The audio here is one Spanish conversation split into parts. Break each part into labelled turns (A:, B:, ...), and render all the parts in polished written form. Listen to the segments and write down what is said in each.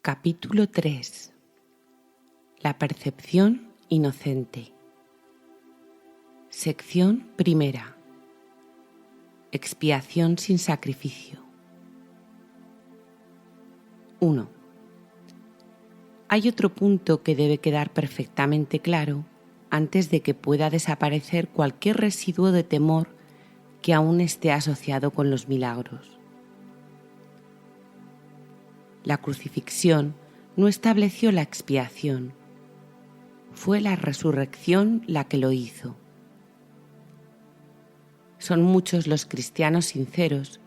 A: Capítulo 3. La percepción inocente. Sección primera. Expiación sin sacrificio. 1. Hay otro punto que debe quedar perfectamente claro antes de que pueda desaparecer cualquier residuo de temor que aún esté asociado con los milagros. La crucifixión no estableció la expiación, fue la resurrección la que lo hizo. Son muchos los cristianos sinceros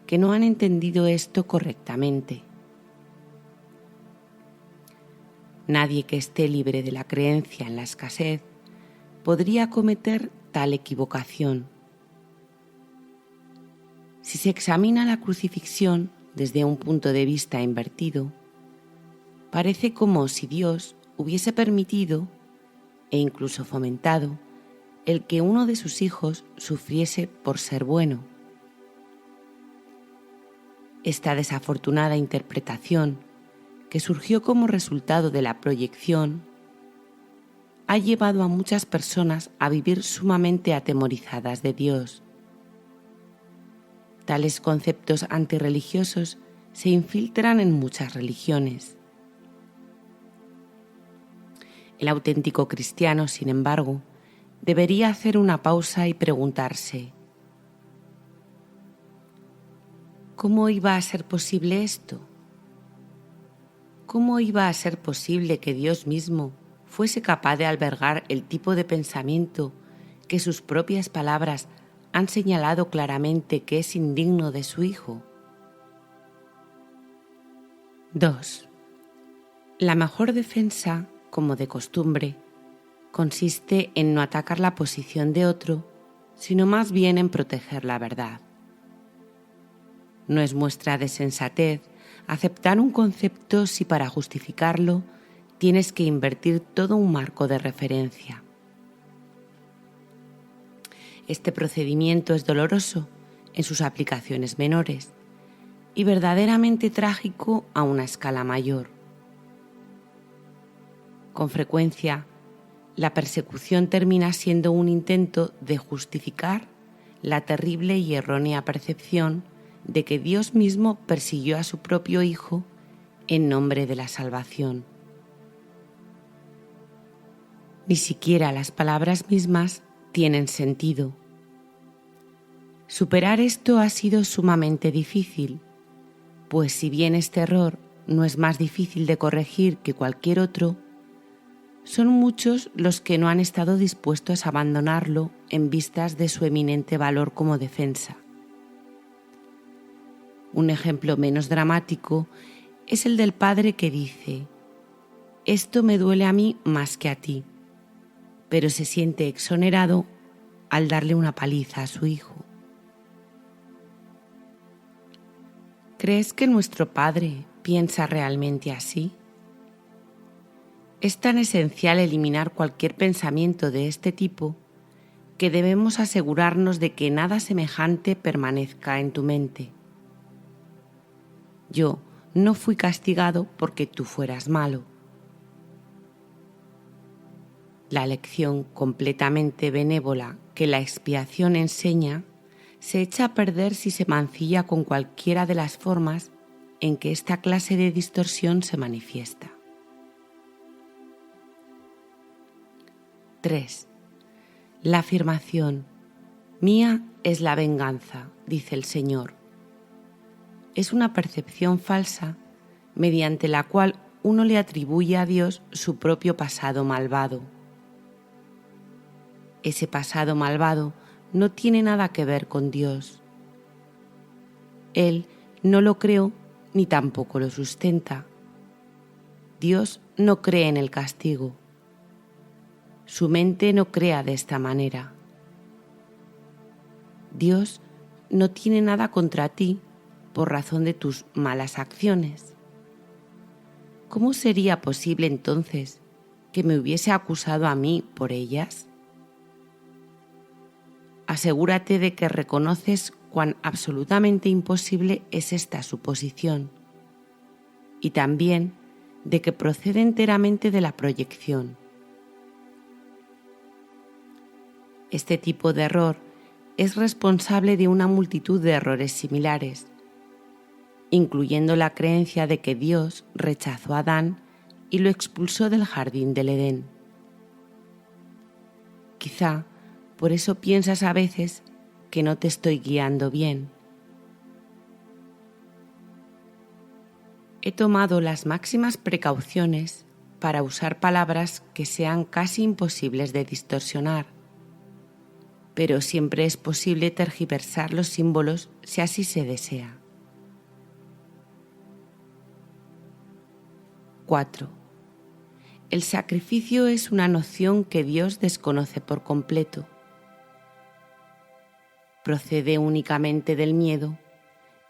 A: que no han entendido esto correctamente. Nadie que esté libre de la creencia en la escasez podría cometer tal equivocación. Si se examina la crucifixión desde un punto de vista invertido, parece como si Dios hubiese permitido e incluso fomentado el que uno de sus hijos sufriese por ser bueno. Esta desafortunada interpretación, que surgió como resultado de la proyección, ha llevado a muchas personas a vivir sumamente atemorizadas de Dios. Tales conceptos antirreligiosos se infiltran en muchas religiones. El auténtico cristiano, sin embargo, debería hacer una pausa y preguntarse: ¿cómo iba a ser posible esto? ¿Cómo iba a ser posible que Dios mismo fuese capaz de albergar el tipo de pensamiento que sus propias palabras han señalado claramente que es indigno de su Hijo? 2. La mejor defensa, como de costumbre, consiste en no atacar la posición de otro, sino más bien en proteger la verdad. No es muestra de sensatez aceptar un concepto si para justificarlo tienes que invertir todo un marco de referencia. Este procedimiento es doloroso en sus aplicaciones menores y verdaderamente trágico a una escala mayor. Con frecuencia, la persecución termina siendo un intento de justificar la terrible y errónea percepción de que Dios mismo persiguió a su propio Hijo en nombre de la salvación. Ni siquiera las palabras mismas tienen sentido. Superar esto ha sido sumamente difícil, pues si bien este error no es más difícil de corregir que cualquier otro, son muchos los que no han estado dispuestos a abandonarlo en vistas de su eminente valor como defensa. Un ejemplo menos dramático es el del padre que dice: «Esto me duele a mí más que a ti», pero se siente exonerado al darle una paliza a su hijo. ¿Crees que nuestro Padre piensa realmente así? Es tan esencial eliminar cualquier pensamiento de este tipo que debemos asegurarnos de que nada semejante permanezca en tu mente. Yo no fui castigado porque tú fueras malo. La lección completamente benévola que la expiación enseña se echa a perder si se mancilla con cualquiera de las formas en que esta clase de distorsión se manifiesta. 3. La afirmación «Mía es la venganza», dice el Señor, es una percepción falsa mediante la cual uno le atribuye a Dios su propio pasado malvado. Ese pasado malvado no tiene nada que ver con Dios. Él no lo creó ni tampoco lo sustenta. Dios no cree en el castigo. Su mente no crea de esta manera. Dios no tiene nada contra ti por razón de tus malas acciones. ¿Cómo sería posible entonces que me hubiese acusado a mí por ellas? Asegúrate de que reconoces cuán absolutamente imposible es esta suposición y también de que procede enteramente de la proyección. Este tipo de error es responsable de una multitud de errores similares, incluyendo la creencia de que Dios rechazó a Adán y lo expulsó del jardín del Edén. Quizá por eso piensas a veces que no te estoy guiando bien. He tomado las máximas precauciones para usar palabras que sean casi imposibles de distorsionar, pero siempre es posible tergiversar los símbolos si así se desea. 4. El sacrificio es una noción que Dios desconoce por completo. Procede únicamente del miedo,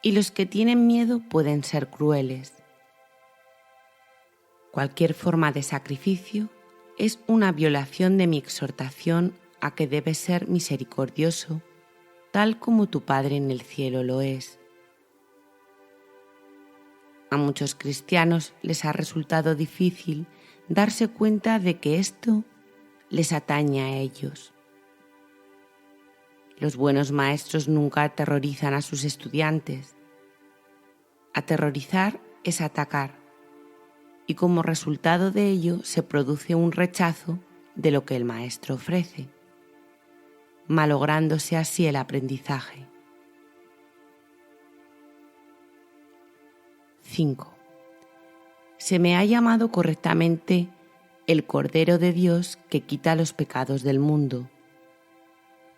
A: y los que tienen miedo pueden ser crueles. Cualquier forma de sacrificio es una violación de mi exhortación a que debes ser misericordioso, tal como tu Padre en el cielo lo es. A muchos cristianos les ha resultado difícil darse cuenta de que esto les atañe a ellos. Los buenos maestros nunca aterrorizan a sus estudiantes. Aterrorizar es atacar, y como resultado de ello se produce un rechazo de lo que el maestro ofrece, malográndose así el aprendizaje. 5. Se me ha llamado correctamente el Cordero de Dios que quita los pecados del mundo,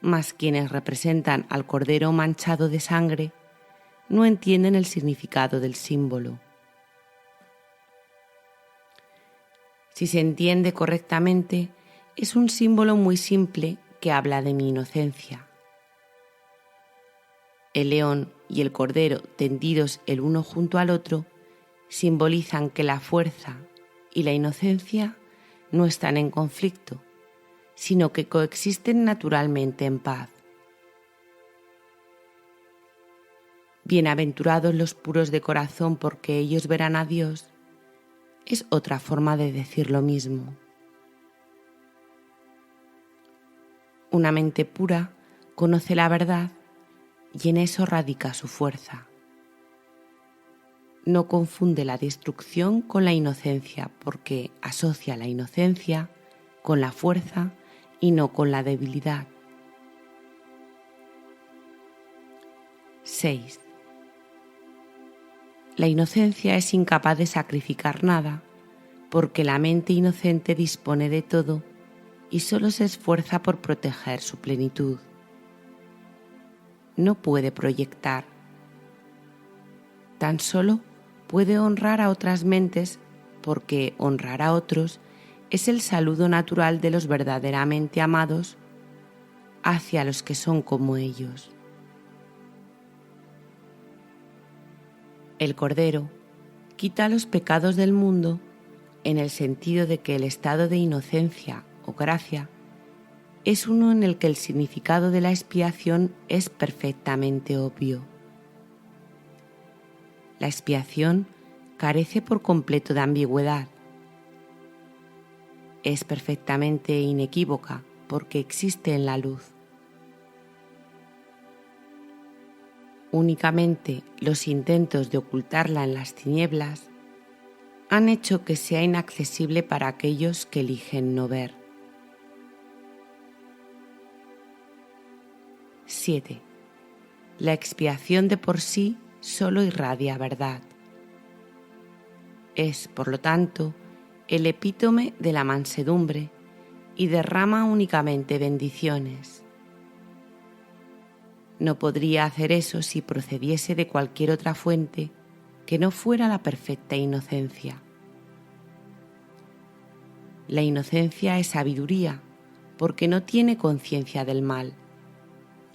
A: mas quienes representan al Cordero manchado de sangre no entienden el significado del símbolo. Si se entiende correctamente, es un símbolo muy simple que habla de mi inocencia. El león y el cordero tendidos el uno junto al otro simbolizan que la fuerza y la inocencia no están en conflicto, sino que coexisten naturalmente en paz. Bienaventurados los puros de corazón, porque ellos verán a Dios, es otra forma de decir lo mismo. Una mente pura conoce la verdad y en eso radica su fuerza. No confunde la destrucción con la inocencia, porque asocia la inocencia con la fuerza y no con la debilidad. 6. La inocencia es incapaz de sacrificar nada, porque la mente inocente dispone de todo y solo se esfuerza por proteger su plenitud. No puede proyectar. Tan solo puede honrar a otras mentes, porque honrar a otros es el saludo natural de los verdaderamente amados hacia los que son como ellos. El Cordero quita los pecados del mundo en el sentido de que el estado de inocencia o gracia es uno en el que el significado de la expiación es perfectamente obvio. La expiación carece por completo de ambigüedad. Es perfectamente inequívoca porque existe en la luz. Únicamente los intentos de ocultarla en las tinieblas han hecho que sea inaccesible para aquellos que eligen no ver. 7. La expiación de por sí solo irradia verdad. Es, por lo tanto, el epítome de la mansedumbre y derrama únicamente bendiciones. No podría hacer eso si procediese de cualquier otra fuente que no fuera la perfecta inocencia. La inocencia es sabiduría porque no tiene conciencia del mal,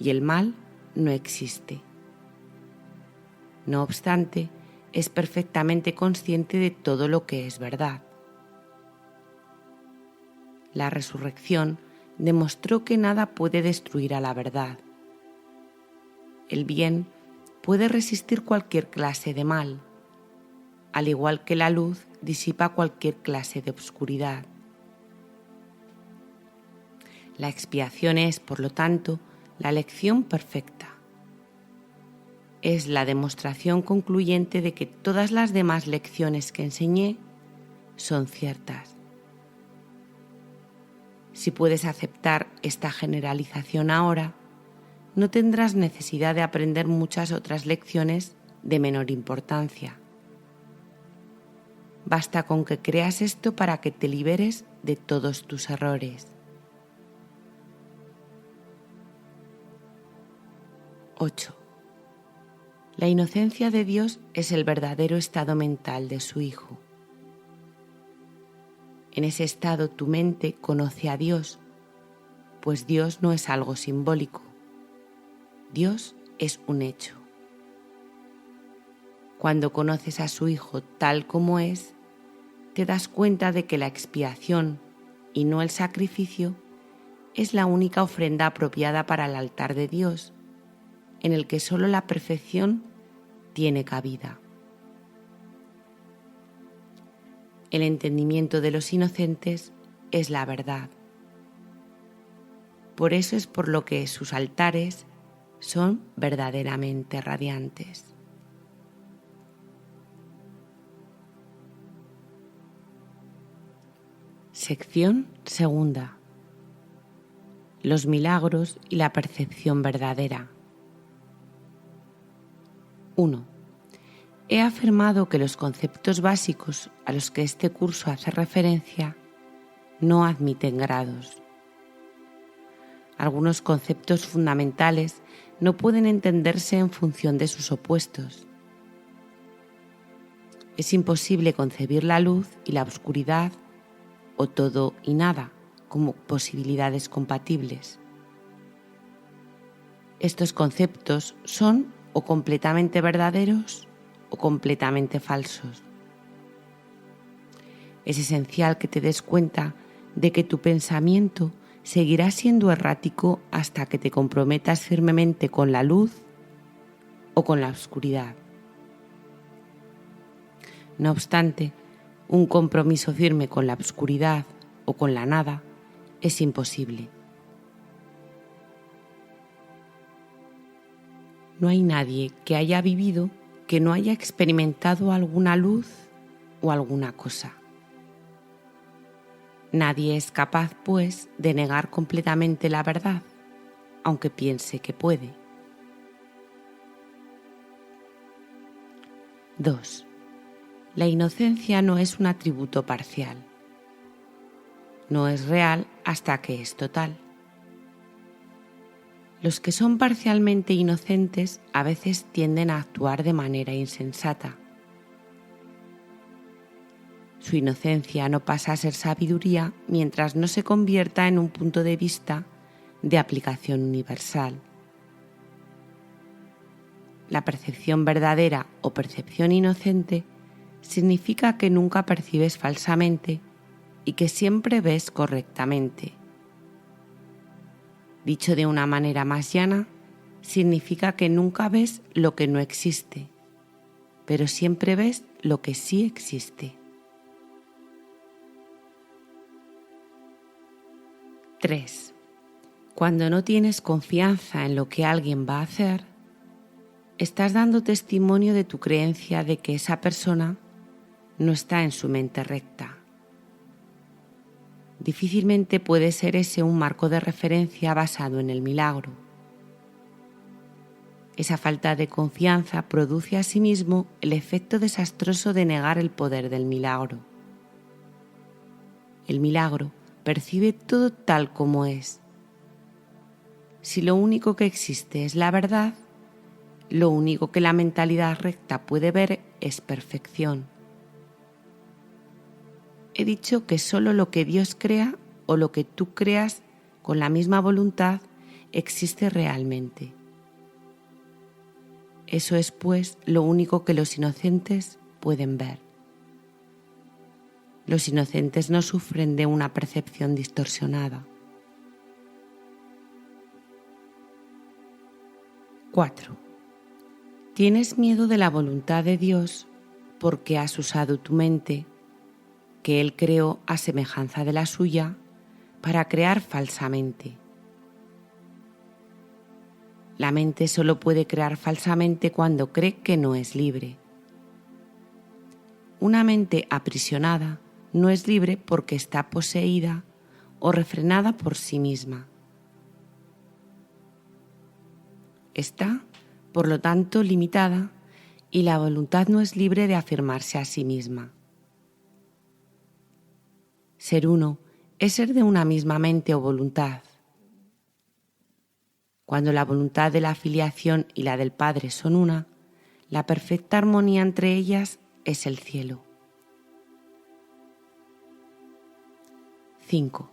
A: y el mal no existe. No obstante, es perfectamente consciente de todo lo que es verdad. La resurrección demostró que nada puede destruir a la verdad. El bien puede resistir cualquier clase de mal. al igual que la luz disipa cualquier clase de oscuridad. La expiación es, por lo tanto, la lección perfecta. Es la demostración concluyente de que todas las demás lecciones que enseñé son ciertas. Si puedes aceptar esta generalización ahora, no tendrás necesidad de aprender muchas otras lecciones de menor importancia. Basta con que creas esto para que te liberes de todos tus errores. 8. La inocencia de Dios es el verdadero estado mental de su Hijo. En ese estado tu mente conoce a Dios, pues Dios no es algo simbólico. Dios es un hecho. Cuando conoces a su Hijo tal como es, te das cuenta de que la expiación y no el sacrificio es la única ofrenda apropiada para el altar de Dios, en el que solo la perfección tiene cabida. El entendimiento de los inocentes es la verdad. Por eso es por lo que sus altares son verdaderamente radiantes. Sección segunda. Los milagros y la percepción verdadera. 1. He afirmado que los conceptos básicos a los que este curso hace referencia no admiten grados. Algunos conceptos fundamentales no pueden entenderse en función de sus opuestos. Es imposible concebir la luz y la oscuridad, o todo y nada, como posibilidades compatibles. Estos conceptos son o completamente verdaderos o completamente falsos. Es esencial que te des cuenta de que tu pensamiento seguirá siendo errático hasta que te comprometas firmemente con la luz o con la oscuridad. No obstante, un compromiso firme con la oscuridad o con la nada es imposible. No hay nadie que haya vivido que no haya experimentado alguna luz o alguna cosa. Nadie es capaz, pues, de negar completamente la verdad, aunque piense que puede. 2. La inocencia no es un atributo parcial. No es real hasta que es total. Los que son parcialmente inocentes a veces tienden a actuar de manera insensata. Su inocencia no pasa a ser sabiduría mientras no se convierta en un punto de vista de aplicación universal. La percepción verdadera o percepción inocente significa que nunca percibes falsamente y que siempre ves correctamente. Dicho de una manera más llana, significa que nunca ves lo que no existe, pero siempre ves lo que sí existe. 3. Cuando no tienes confianza en lo que alguien va a hacer, estás dando testimonio de tu creencia de que esa persona no está en su mente recta. Difícilmente puede ser ese un marco de referencia basado en el milagro. Esa falta de confianza produce asimismo el efecto desastroso de negar el poder del milagro. El milagro percibe todo tal como es. Si lo único que existe es la verdad, lo único que la mentalidad recta puede ver es perfección. He dicho que solo lo que Dios crea o lo que tú creas con la misma voluntad existe realmente. Eso es, pues, lo único que los inocentes pueden ver. Los inocentes no sufren de una percepción distorsionada. 4. Tienes miedo de la voluntad de Dios porque has usado tu mente, que Él creó a semejanza de la suya, para crear falsamente. La mente solo puede crear falsamente cuando cree que no es libre. Una mente aprisionada no es libre porque está poseída o refrenada por sí misma. Está, por lo tanto, limitada y la voluntad no es libre de afirmarse a sí misma. Ser uno es ser de una misma mente o voluntad. Cuando la voluntad de la filiación y la del Padre son una, la perfecta armonía entre ellas es el cielo. 5.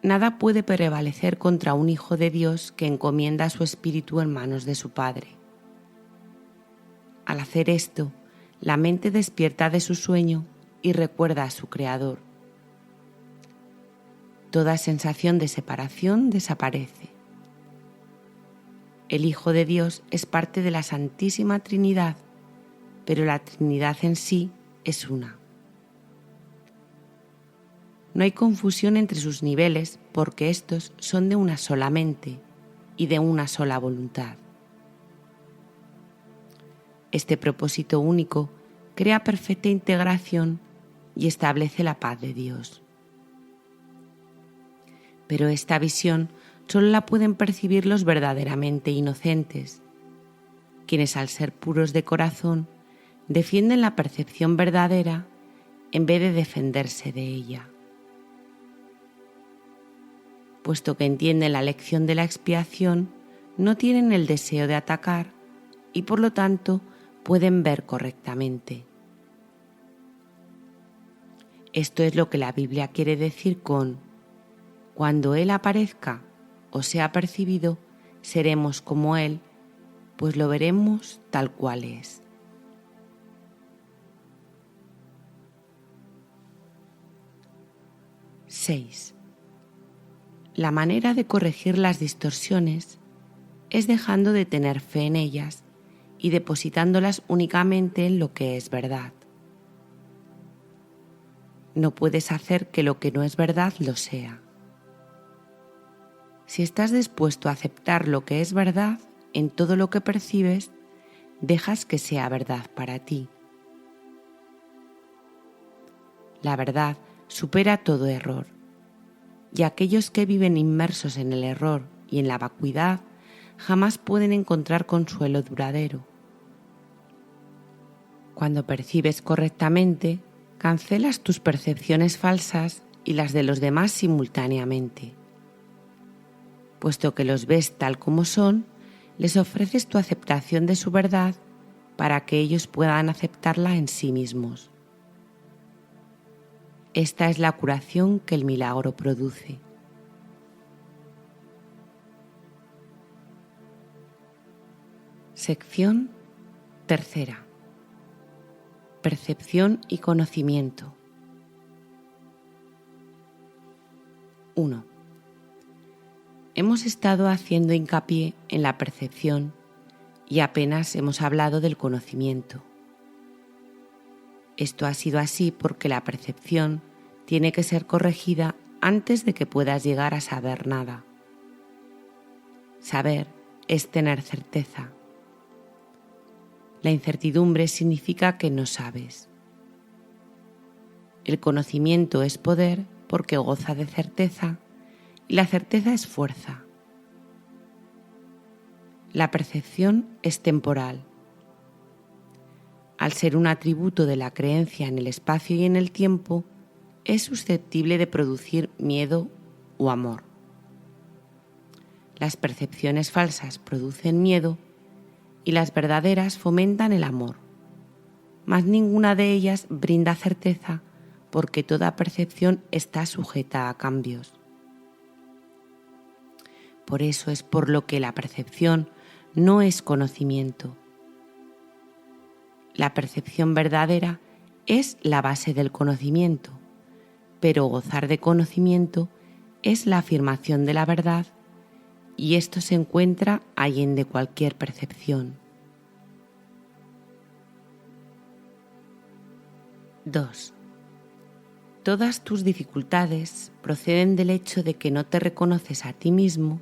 A: Nada puede prevalecer contra un hijo de Dios que encomienda su espíritu en manos de su Padre. Al hacer esto, la mente despierta de su sueño y recuerda a su Creador. Toda sensación de separación desaparece. El Hijo de Dios es parte de la Santísima Trinidad, pero la Trinidad en sí es una. No hay confusión entre sus niveles porque estos son de una sola mente y de una sola voluntad. Este propósito único crea perfecta integración y establece la paz de Dios. Pero esta visión solo la pueden percibir los verdaderamente inocentes, quienes al ser puros de corazón defienden la percepción verdadera en vez de defenderse de ella. Puesto que entienden la lección de la expiación, no tienen el deseo de atacar y por lo tanto pueden ver correctamente. Esto es lo que la Biblia quiere decir con: cuando Él aparezca o sea percibido, seremos como Él, pues lo veremos tal cual es. ―6. La manera de corregir las distorsiones es dejando de tener fe en ellas y depositándolas únicamente en lo que es verdad. No puedes hacer que lo que no es verdad lo sea. Si estás dispuesto a aceptar lo que es verdad en todo lo que percibes, dejas que sea verdad para ti. La verdad supera todo error, y aquellos que viven inmersos en el error y en la vacuidad jamás pueden encontrar consuelo duradero. Cuando percibes correctamente, cancelas tus percepciones falsas y las de los demás simultáneamente. Puesto que los ves tal como son, les ofreces tu aceptación de su verdad para que ellos puedan aceptarla en sí mismos. Esta es la curación que el milagro produce. Sección tercera. Percepción y conocimiento. 1. Hemos estado haciendo hincapié en la percepción y apenas hemos hablado del conocimiento. Esto ha sido así porque la percepción tiene que ser corregida antes de que puedas llegar a saber nada. Saber es tener certeza. La incertidumbre significa que no sabes. El conocimiento es poder porque goza de certeza y la certeza es fuerza. La percepción es temporal. Al ser un atributo de la creencia en el espacio y en el tiempo, es susceptible de producir miedo o amor. Las percepciones falsas producen miedo y las verdaderas fomentan el amor, mas ninguna de ellas brinda certeza porque toda percepción está sujeta a cambios. Por eso es por lo que la percepción no es conocimiento. La percepción verdadera es la base del conocimiento, pero gozar de conocimiento es la afirmación de la verdad y esto se encuentra allende cualquier percepción. 2. Todas tus dificultades proceden del hecho de que no te reconoces a ti mismo,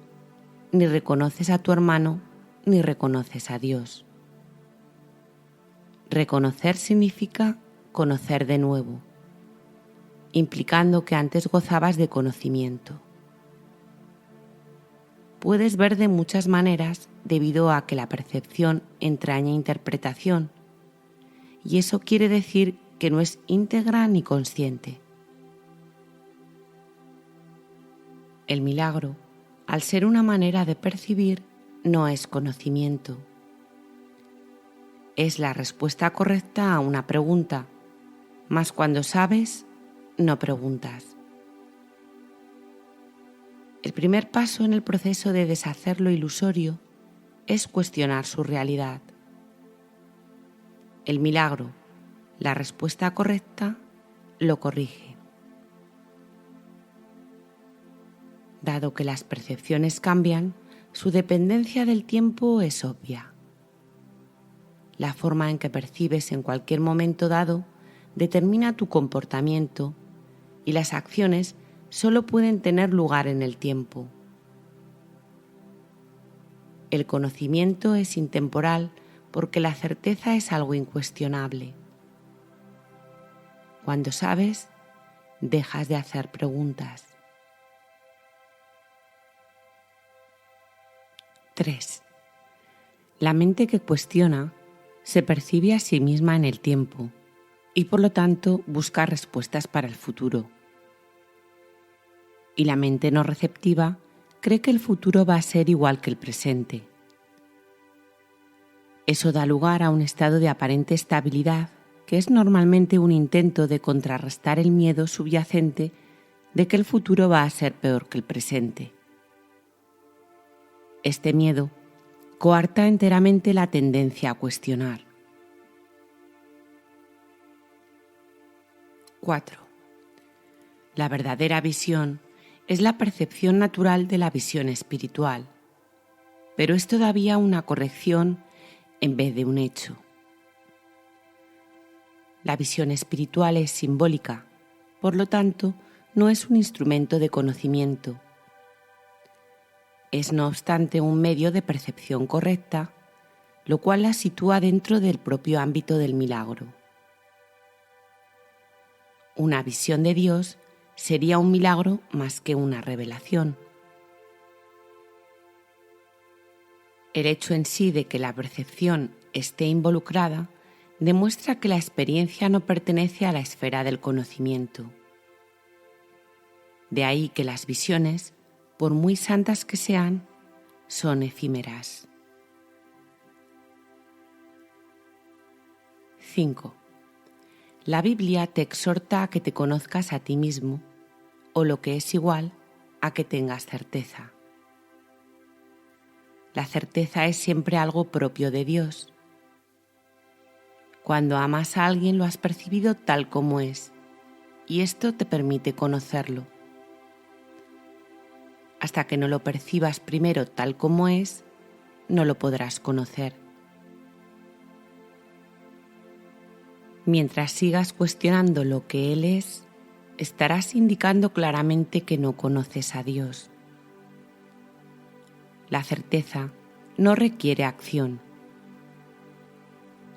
A: ni reconoces a tu hermano, ni reconoces a Dios. Reconocer significa conocer de nuevo, implicando que antes gozabas de conocimiento. Puedes ver de muchas maneras debido a que la percepción entraña interpretación, y eso quiere decir que no es íntegra ni consciente. El milagro, al ser una manera de percibir, no es conocimiento. Es la respuesta correcta a una pregunta, mas cuando sabes, no preguntas. El primer paso en el proceso de deshacer lo ilusorio es cuestionar su realidad. El milagro, la respuesta correcta, lo corrige. Dado que las percepciones cambian, su dependencia del tiempo es obvia. La forma en que percibes en cualquier momento dado determina tu comportamiento y las acciones solo pueden tener lugar en el tiempo. El conocimiento es intemporal porque la certeza es algo incuestionable. Cuando sabes, dejas de hacer preguntas. 3. La mente que cuestiona se percibe a sí misma en el tiempo y por lo tanto busca respuestas para el futuro. Y la mente no receptiva cree que el futuro va a ser igual que el presente. Eso da lugar a un estado de aparente estabilidad que es normalmente un intento de contrarrestar el miedo subyacente de que el futuro va a ser peor que el presente. Este miedo coarta enteramente la tendencia a cuestionar. 4. La verdadera visión es la percepción natural de la visión espiritual, pero es todavía una corrección en vez de un hecho. La visión espiritual es simbólica, por lo tanto, no es un instrumento de conocimiento. Es no obstante un medio de percepción correcta, lo cual la sitúa dentro del propio ámbito del milagro. Una visión de Dios sería un milagro más que una revelación. El hecho en sí de que la percepción esté involucrada demuestra que la experiencia no pertenece a la esfera del conocimiento. De ahí que las visiones, por muy santas que sean, son efímeras. 5. La Biblia te exhorta a que te conozcas a ti mismo, o lo que es igual, a que tengas certeza. La certeza es siempre algo propio de Dios. Cuando amas a alguien lo has percibido tal como es, y esto te permite conocerlo. Hasta que no lo percibas primero tal como es, no lo podrás conocer. Mientras sigas cuestionando lo que Él es, estarás indicando claramente que no conoces a Dios. La certeza no requiere acción.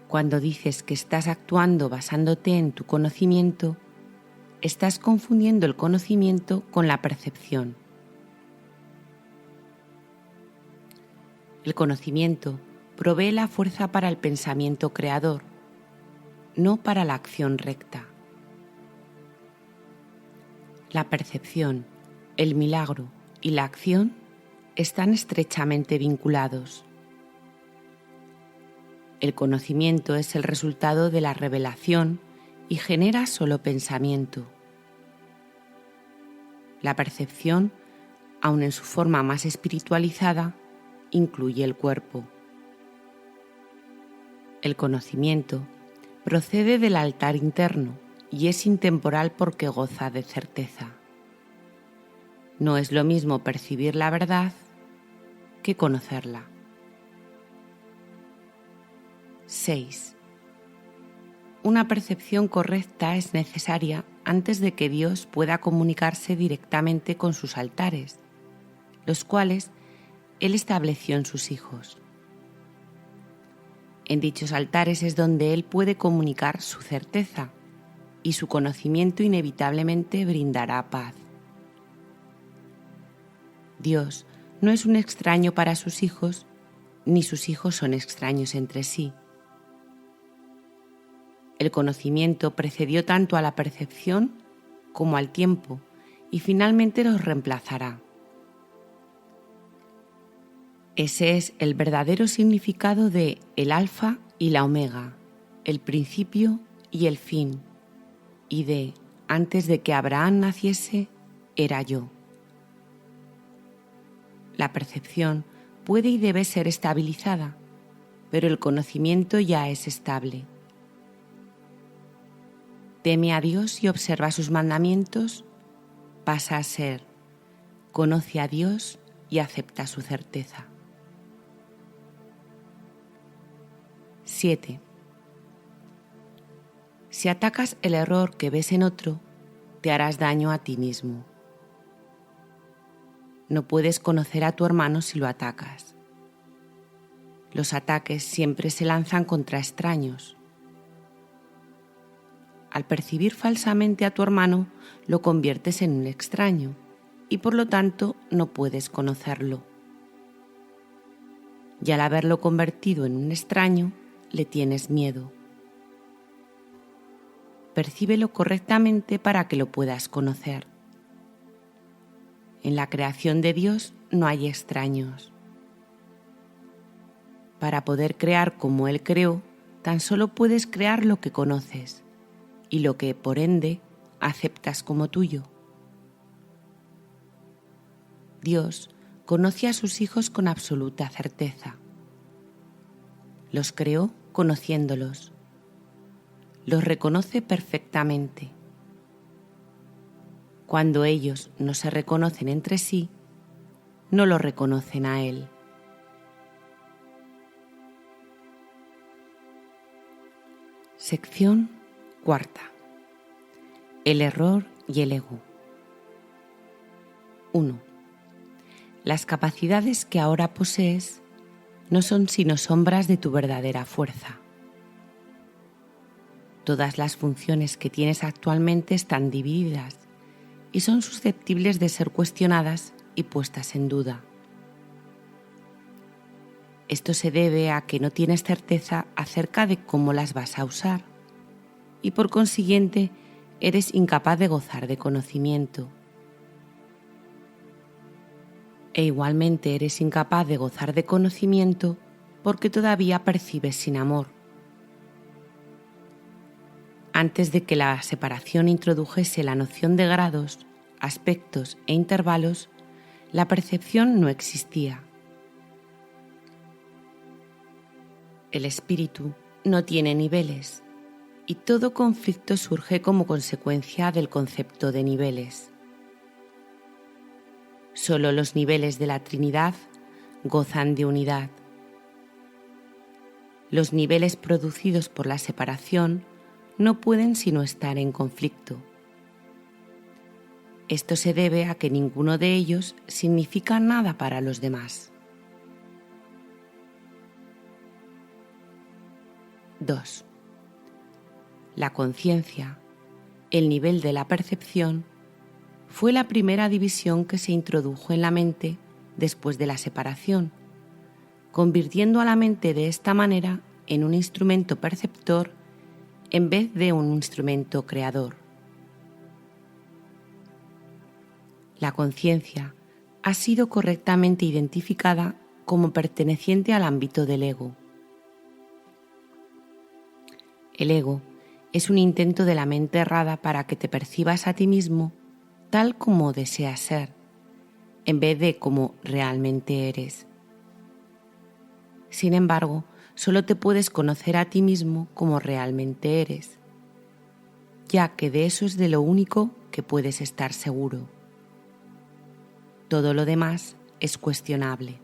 A: Cuando dices que estás actuando basándote en tu conocimiento, estás confundiendo el conocimiento con la percepción. El conocimiento provee la fuerza para el pensamiento creador, no para la acción recta. La percepción, el milagro y la acción están estrechamente vinculados. El conocimiento es el resultado de la revelación y genera solo pensamiento. La percepción, aun en su forma más espiritualizada, incluye el cuerpo. El conocimiento procede del altar interno y es intemporal porque goza de certeza. No es lo mismo percibir la verdad que conocerla. 6. una percepción correcta es necesaria antes de que Dios pueda comunicarse directamente con sus altares, los cuales Él estableció en sus hijos. En dichos altares es donde Él puede comunicar su certeza, y su conocimiento inevitablemente brindará paz. Dios no es un extraño para sus hijos, ni sus hijos son extraños entre sí. El conocimiento precedió tanto a la percepción como al tiempo, y finalmente los reemplazará. Ese es el verdadero significado de el alfa y la omega, el principio y el fin, y de antes de que Abraham naciese, era yo. La percepción puede y debe ser estabilizada, pero el conocimiento ya es estable. Teme a Dios y observa sus mandamientos, pasa a ser, conoce a Dios y acepta su certeza. 7. Si atacas el error que ves en otro, te harás daño a ti mismo. No puedes conocer a tu hermano si lo atacas. Los ataques siempre se lanzan contra extraños. Al percibir falsamente a tu hermano, lo conviertes en un extraño y por lo tanto no puedes conocerlo. Y al haberlo convertido en un extraño, le tienes miedo. Percíbelo correctamente para que lo puedas conocer. En la creación de Dios no hay extraños. Para poder crear como Él creó, tan solo puedes crear lo que conoces y lo que, por ende, aceptas como tuyo. Dios conoce a sus hijos con absoluta certeza. Los creó conociéndolos. Los reconoce perfectamente. Cuando ellos no se reconocen entre sí, no lo reconocen a Él. Sección cuarta. El error y el ego. 1. Las capacidades que ahora posees no son sino sombras de tu verdadera fuerza. Todas las funciones que tienes actualmente están divididas y son susceptibles de ser cuestionadas y puestas en duda. Esto se debe a que no tienes certeza acerca de cómo las vas a usar y por consiguiente eres incapaz de gozar de conocimiento. E igualmente eres incapaz de gozar de conocimiento porque todavía percibes sin amor. Antes de que la separación introdujese la noción de grados, aspectos e intervalos, la percepción no existía. El espíritu no tiene niveles y todo conflicto surge como consecuencia del concepto de niveles. Solo los niveles de la Trinidad gozan de unidad. Los niveles producidos por la separación no pueden sino estar en conflicto. Esto se debe a que ninguno de ellos significa nada para los demás. 2. La conciencia, el nivel de la percepción, fue la primera división que se introdujo en la mente después de la separación, convirtiendo a la mente de esta manera en un instrumento perceptor en vez de un instrumento creador. La conciencia ha sido correctamente identificada como perteneciente al ámbito del ego. El ego es un intento de la mente errada para que te percibas a ti mismo tal como deseas ser, en vez de como realmente eres. Sin embargo, solo te puedes conocer a ti mismo como realmente eres, ya que de eso es de lo único que puedes estar seguro. Todo lo demás es cuestionable.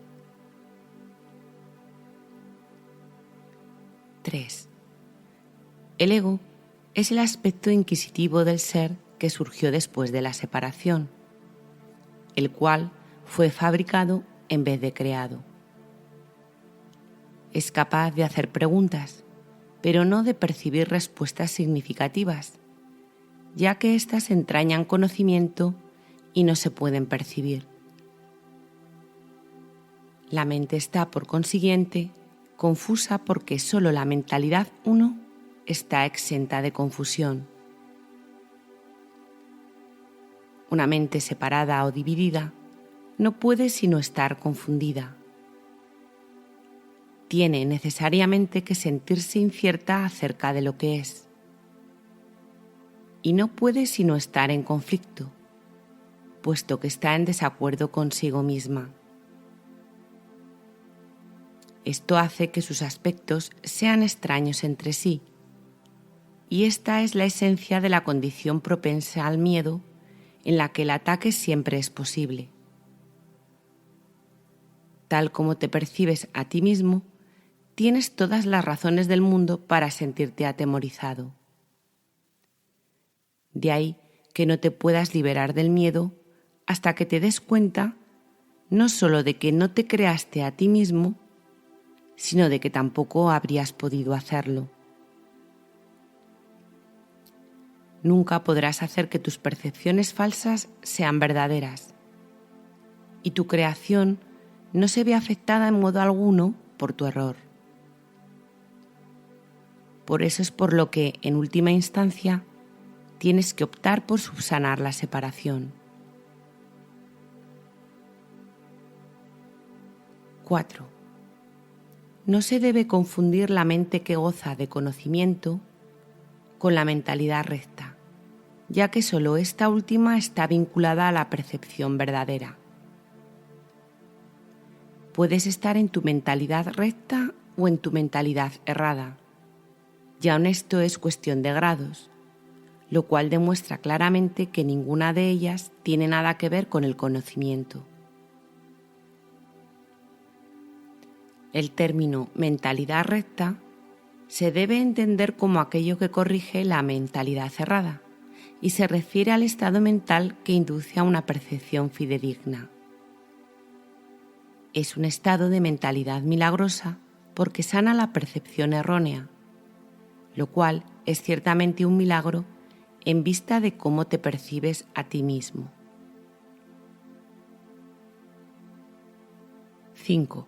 A: 3. El ego es el aspecto inquisitivo del ser que surgió después de la separación, el cual fue fabricado en vez de creado. Es capaz de hacer preguntas, pero no de percibir respuestas significativas, ya que éstas entrañan conocimiento y no se pueden percibir. La mente está, por consiguiente, confusa porque solo la mentalidad uno está exenta de confusión. Una mente separada o dividida no puede sino estar confundida. Tiene necesariamente que sentirse incierta acerca de lo que es. Y no puede sino estar en conflicto, puesto que está en desacuerdo consigo misma. Esto hace que sus aspectos sean extraños entre sí, y esta es la esencia de la condición propensa al miedo, en la que el ataque siempre es posible. Tal como te percibes a ti mismo, tienes todas las razones del mundo para sentirte atemorizado. De ahí que no te puedas liberar del miedo hasta que te des cuenta no solo de que no te creaste a ti mismo, sino de que tampoco habrías podido hacerlo. Nunca podrás hacer que tus percepciones falsas sean verdaderas, y tu creación no se ve afectada en modo alguno por tu error. Por eso es por lo que, en última instancia, tienes que optar por subsanar la separación. 4. No se debe confundir la mente que goza de conocimiento con la mentalidad recta, ya que solo esta última está vinculada a la percepción verdadera. Puedes estar en tu mentalidad recta o en tu mentalidad errada, y aun esto es cuestión de grados, lo cual demuestra claramente que ninguna de ellas tiene nada que ver con el conocimiento. El término mentalidad recta se debe entender como aquello que corrige la mentalidad errada y se refiere al estado mental que induce a una percepción fidedigna. Es un estado de mentalidad milagrosa porque sana la percepción errónea, lo cual es ciertamente un milagro en vista de cómo te percibes a ti mismo. 5.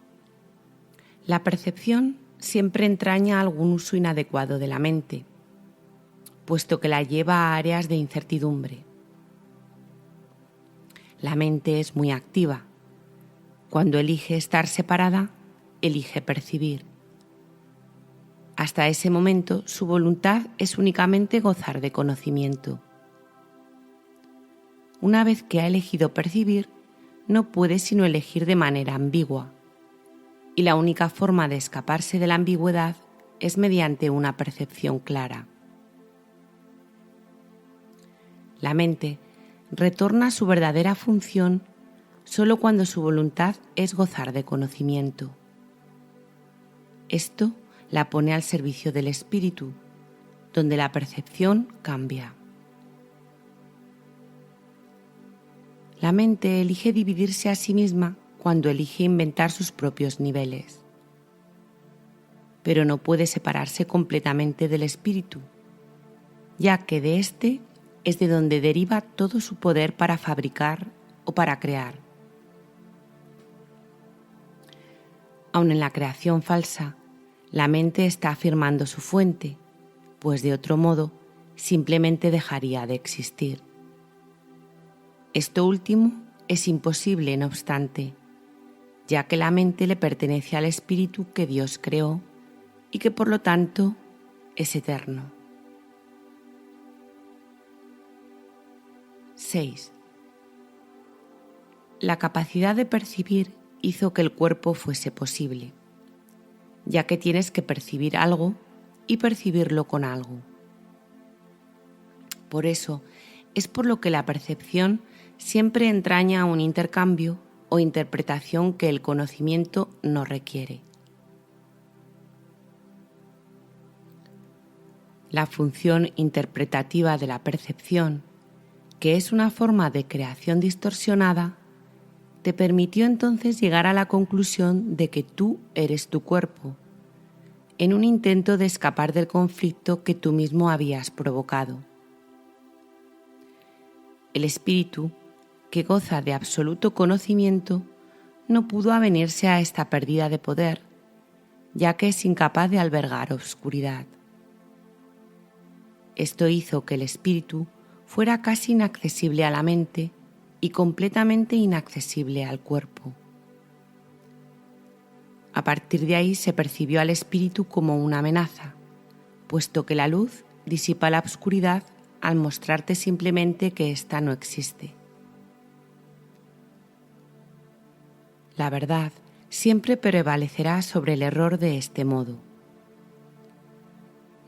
A: La percepción siempre entraña algún uso inadecuado de la mente, puesto que la lleva a áreas de incertidumbre. La mente es muy activa. Cuando elige estar separada, elige percibir. Hasta ese momento, su voluntad es únicamente gozar de conocimiento. Una vez que ha elegido percibir, no puede sino elegir de manera ambigua, y la única forma de escaparse de la ambigüedad es mediante una percepción clara. La mente retorna a su verdadera función solo cuando su voluntad es gozar de conocimiento. Esto la pone al servicio del espíritu, donde la percepción cambia. La mente elige dividirse a sí misma cuando elige inventar sus propios niveles, pero no puede separarse completamente del espíritu, ya que de éste es de donde deriva todo su poder para fabricar o para crear. Aun en la creación falsa, la mente está afirmando su fuente, pues de otro modo simplemente dejaría de existir. Esto último es imposible, no obstante, ya que la mente le pertenece al espíritu que Dios creó y que por lo tanto es eterno. 6. La capacidad de percibir hizo que el cuerpo fuese posible, ya que tienes que percibir algo y percibirlo con algo. Por eso es por lo que la percepción siempre entraña un intercambio o interpretación que el conocimiento no requiere. La función interpretativa de la percepción, que es una forma de creación distorsionada, te permitió entonces llegar a la conclusión de que tú eres tu cuerpo, en un intento de escapar del conflicto que tú mismo habías provocado. El espíritu, que goza de absoluto conocimiento, no pudo avenirse a esta pérdida de poder, ya que es incapaz de albergar obscuridad. Esto hizo que el espíritu fuera casi inaccesible a la mente y completamente inaccesible al cuerpo. A partir de ahí se percibió al espíritu como una amenaza, puesto que la luz disipa la obscuridad al mostrarte simplemente que ésta no existe. La verdad siempre prevalecerá sobre el error de este modo.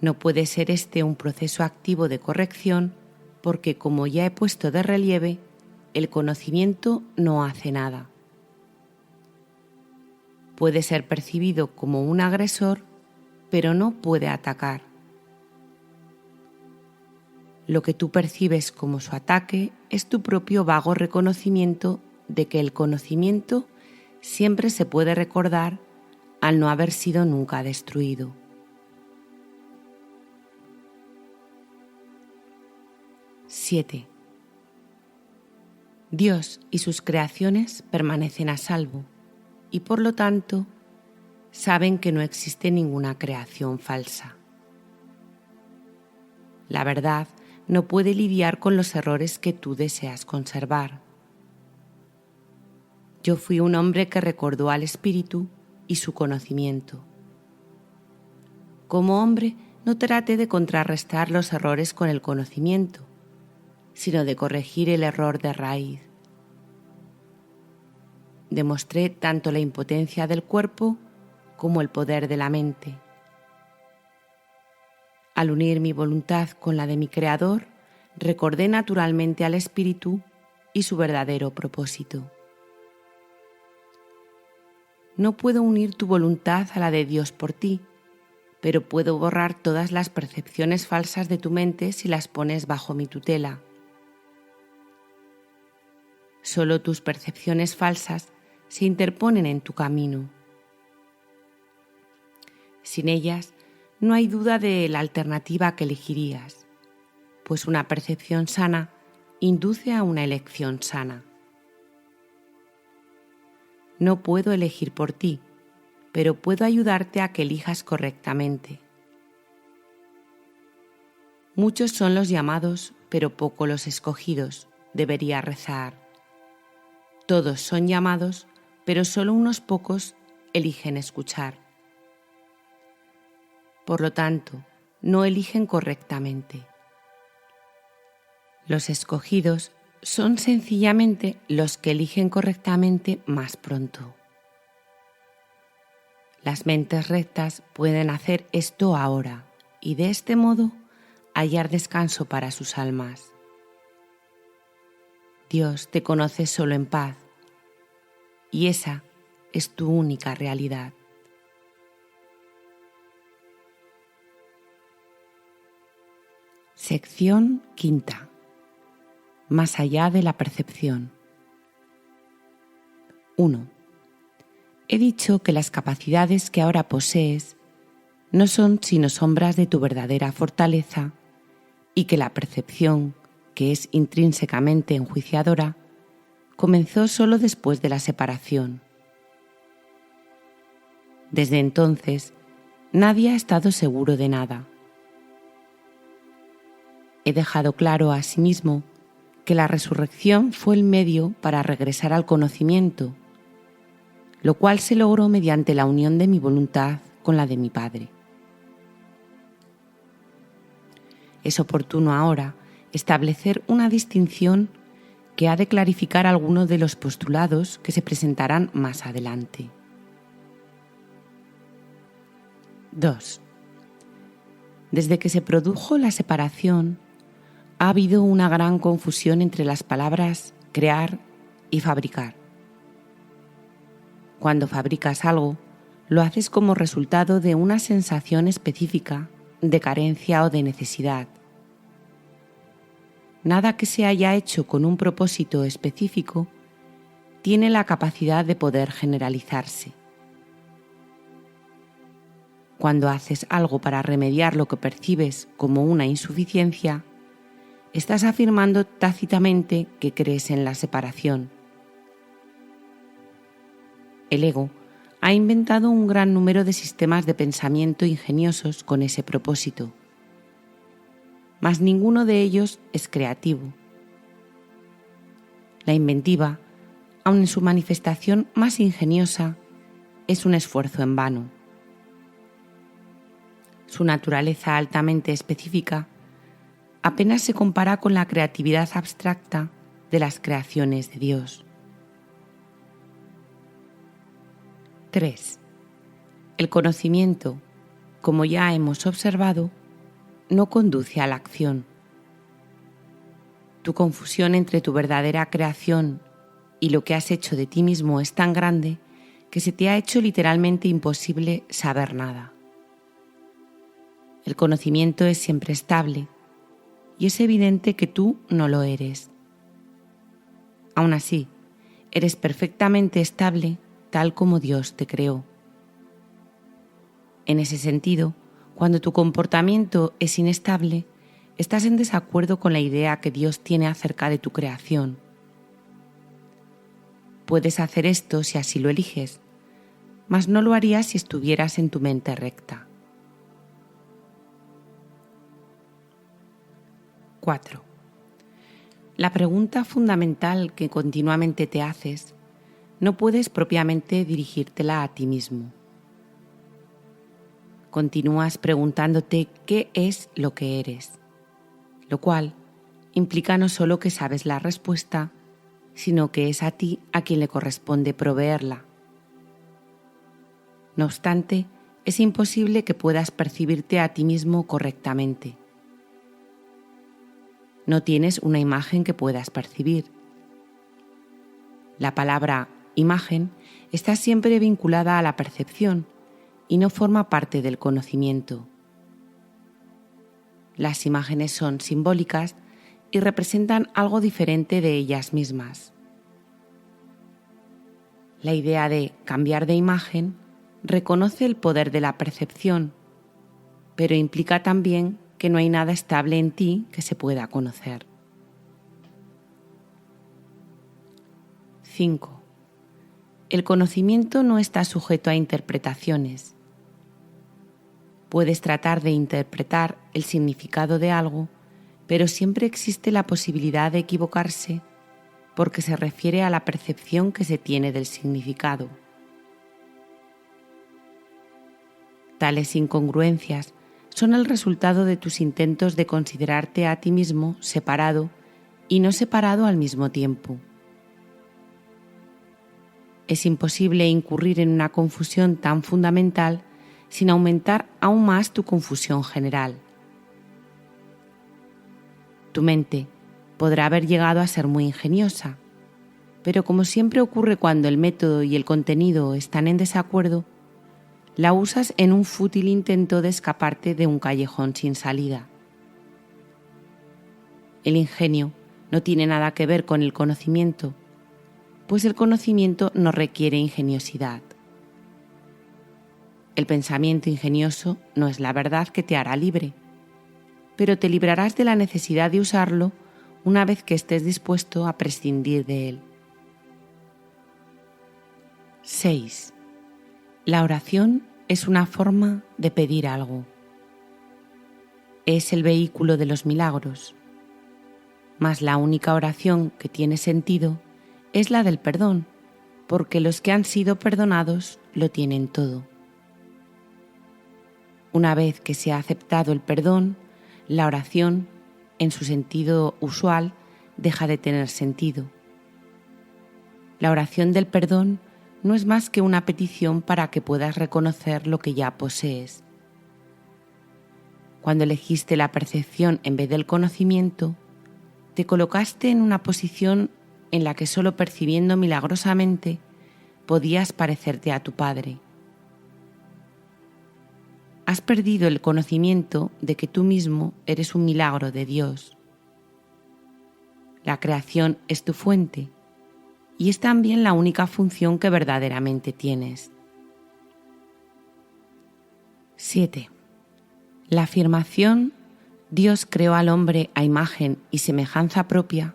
A: No puede ser este un proceso activo de corrección porque, como ya he puesto de relieve, el conocimiento no hace nada. Puede ser percibido como un agresor, pero no puede atacar. Lo que tú percibes como su ataque es tu propio vago reconocimiento de que el conocimiento siempre se puede recordar al no haber sido nunca destruido. (7) Dios y sus creaciones permanecen a salvo y por lo tanto saben que no existe ninguna creación falsa. La verdad no puede lidiar con los errores que tú deseas conservar. Yo fui un hombre que recordó al espíritu y su conocimiento. Como hombre, no traté de contrarrestar los errores con el conocimiento, sino de corregir el error de raíz. Demostré tanto la impotencia del cuerpo como el poder de la mente. Al unir mi voluntad con la de mi Creador, recordé naturalmente al espíritu y su verdadero propósito. No puedo unir tu voluntad a la de Dios por ti, pero puedo borrar todas las percepciones falsas de tu mente si las pones bajo mi tutela. Solo tus percepciones falsas se interponen en tu camino. Sin ellas, no hay duda de la alternativa que elegirías, pues una percepción sana induce a una elección sana. No puedo elegir por ti, pero puedo ayudarte a que elijas correctamente. Muchos son los llamados, pero pocos los escogidos, debería rezar. Todos son llamados, pero solo unos pocos eligen escuchar. Por lo tanto, no eligen correctamente. Los escogidos son sencillamente los que eligen correctamente más pronto. Las mentes rectas pueden hacer esto ahora y de este modo hallar descanso para sus almas. Dios te conoce solo en paz y esa es tu única realidad. Sección quinta. Más allá de la percepción. 1. He dicho que las capacidades que ahora posees no son sino sombras de tu verdadera fortaleza y que la percepción, que es intrínsecamente enjuiciadora, comenzó solo después de la separación. Desde entonces, nadie ha estado seguro de nada. He dejado claro asimismo que la resurrección fue el medio para regresar al conocimiento, lo cual se logró mediante la unión de mi voluntad con la de mi Padre. Es oportuno ahora establecer una distinción que ha de clarificar algunos de los postulados que se presentarán más adelante. 2. Desde que se produjo la separación, ha habido una gran confusión entre las palabras crear y fabricar. Cuando fabricas algo, lo haces como resultado de una sensación específica de carencia o de necesidad. Nada que se haya hecho con un propósito específico tiene la capacidad de poder generalizarse. Cuando haces algo para remediar lo que percibes como una insuficiencia, estás afirmando tácitamente que crees en la separación. El ego ha inventado un gran número de sistemas de pensamiento ingeniosos con ese propósito, mas ninguno de ellos es creativo. La inventiva, aun en su manifestación más ingeniosa, es un esfuerzo en vano. Su naturaleza altamente específica apenas se compara con la creatividad abstracta de las creaciones de Dios. 3. El conocimiento, como ya hemos observado, no conduce a la acción. Tu confusión entre tu verdadera creación y lo que has hecho de ti mismo es tan grande que se te ha hecho literalmente imposible saber nada. El conocimiento es siempre estable y es evidente que tú no lo eres. Aún así, eres perfectamente estable tal como Dios te creó. En ese sentido, cuando tu comportamiento es inestable, estás en desacuerdo con la idea que Dios tiene acerca de tu creación. Puedes hacer esto si así lo eliges, mas no lo harías si estuvieras en tu mente recta. 4. La pregunta fundamental que continuamente te haces, no puedes propiamente dirigírtela a ti mismo. Continúas preguntándote qué es lo que eres, lo cual implica no solo que sabes la respuesta, sino que es a ti a quien le corresponde proveerla. No obstante, es imposible que puedas percibirte a ti mismo correctamente. No tienes una imagen que puedas percibir. La palabra imagen está siempre vinculada a la percepción y no forma parte del conocimiento. Las imágenes son simbólicas y representan algo diferente de ellas mismas. La idea de cambiar de imagen reconoce el poder de la percepción, pero implica también que no hay nada estable en ti que se pueda conocer. 5. El conocimiento no está sujeto a interpretaciones. Puedes tratar de interpretar el significado de algo, pero siempre existe la posibilidad de equivocarse porque se refiere a la percepción que se tiene del significado. Tales incongruencias son el resultado de tus intentos de considerarte a ti mismo separado y no separado al mismo tiempo. Es imposible incurrir en una confusión tan fundamental sin aumentar aún más tu confusión general. Tu mente podrá haber llegado a ser muy ingeniosa, pero como siempre ocurre cuando el método y el contenido están en desacuerdo, la usas en un fútil intento de escaparte de un callejón sin salida. El ingenio no tiene nada que ver con el conocimiento, pues el conocimiento no requiere ingeniosidad. El pensamiento ingenioso no es la verdad que te hará libre, pero te librarás de la necesidad de usarlo una vez que estés dispuesto a prescindir de él. 6. La oración es una forma de pedir algo. Es el vehículo de los milagros, mas la única oración que tiene sentido es la del perdón, porque los que han sido perdonados lo tienen todo. Una vez que se ha aceptado el perdón, la oración, en su sentido usual, deja de tener sentido. La oración del perdón no es más que una petición para que puedas reconocer lo que ya posees. Cuando elegiste la percepción en vez del conocimiento, te colocaste en una posición en la que solo percibiendo milagrosamente podías parecerte a tu Padre. has perdido el conocimiento de que tú mismo eres un milagro de Dios. La creación es tu fuente y es también la única función que verdaderamente tienes. 7. La afirmación Dios creó al hombre a imagen y semejanza propia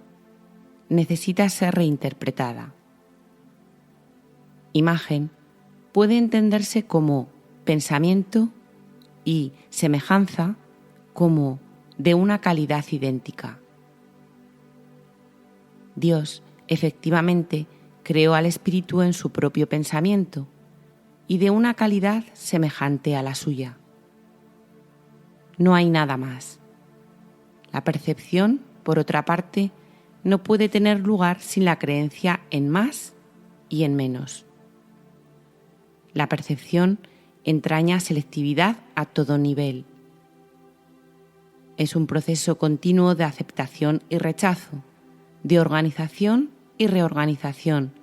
A: necesita ser reinterpretada. Imagen puede entenderse como pensamiento y semejanza como de una calidad idéntica. Dios efectivamente creó al espíritu en su propio pensamiento y de una calidad semejante a la suya. No hay nada más. La percepción, por otra parte, no puede tener lugar sin la creencia en más y en menos. La percepción entraña selectividad a todo nivel. Es un proceso continuo de aceptación y rechazo, de organización y reorganización,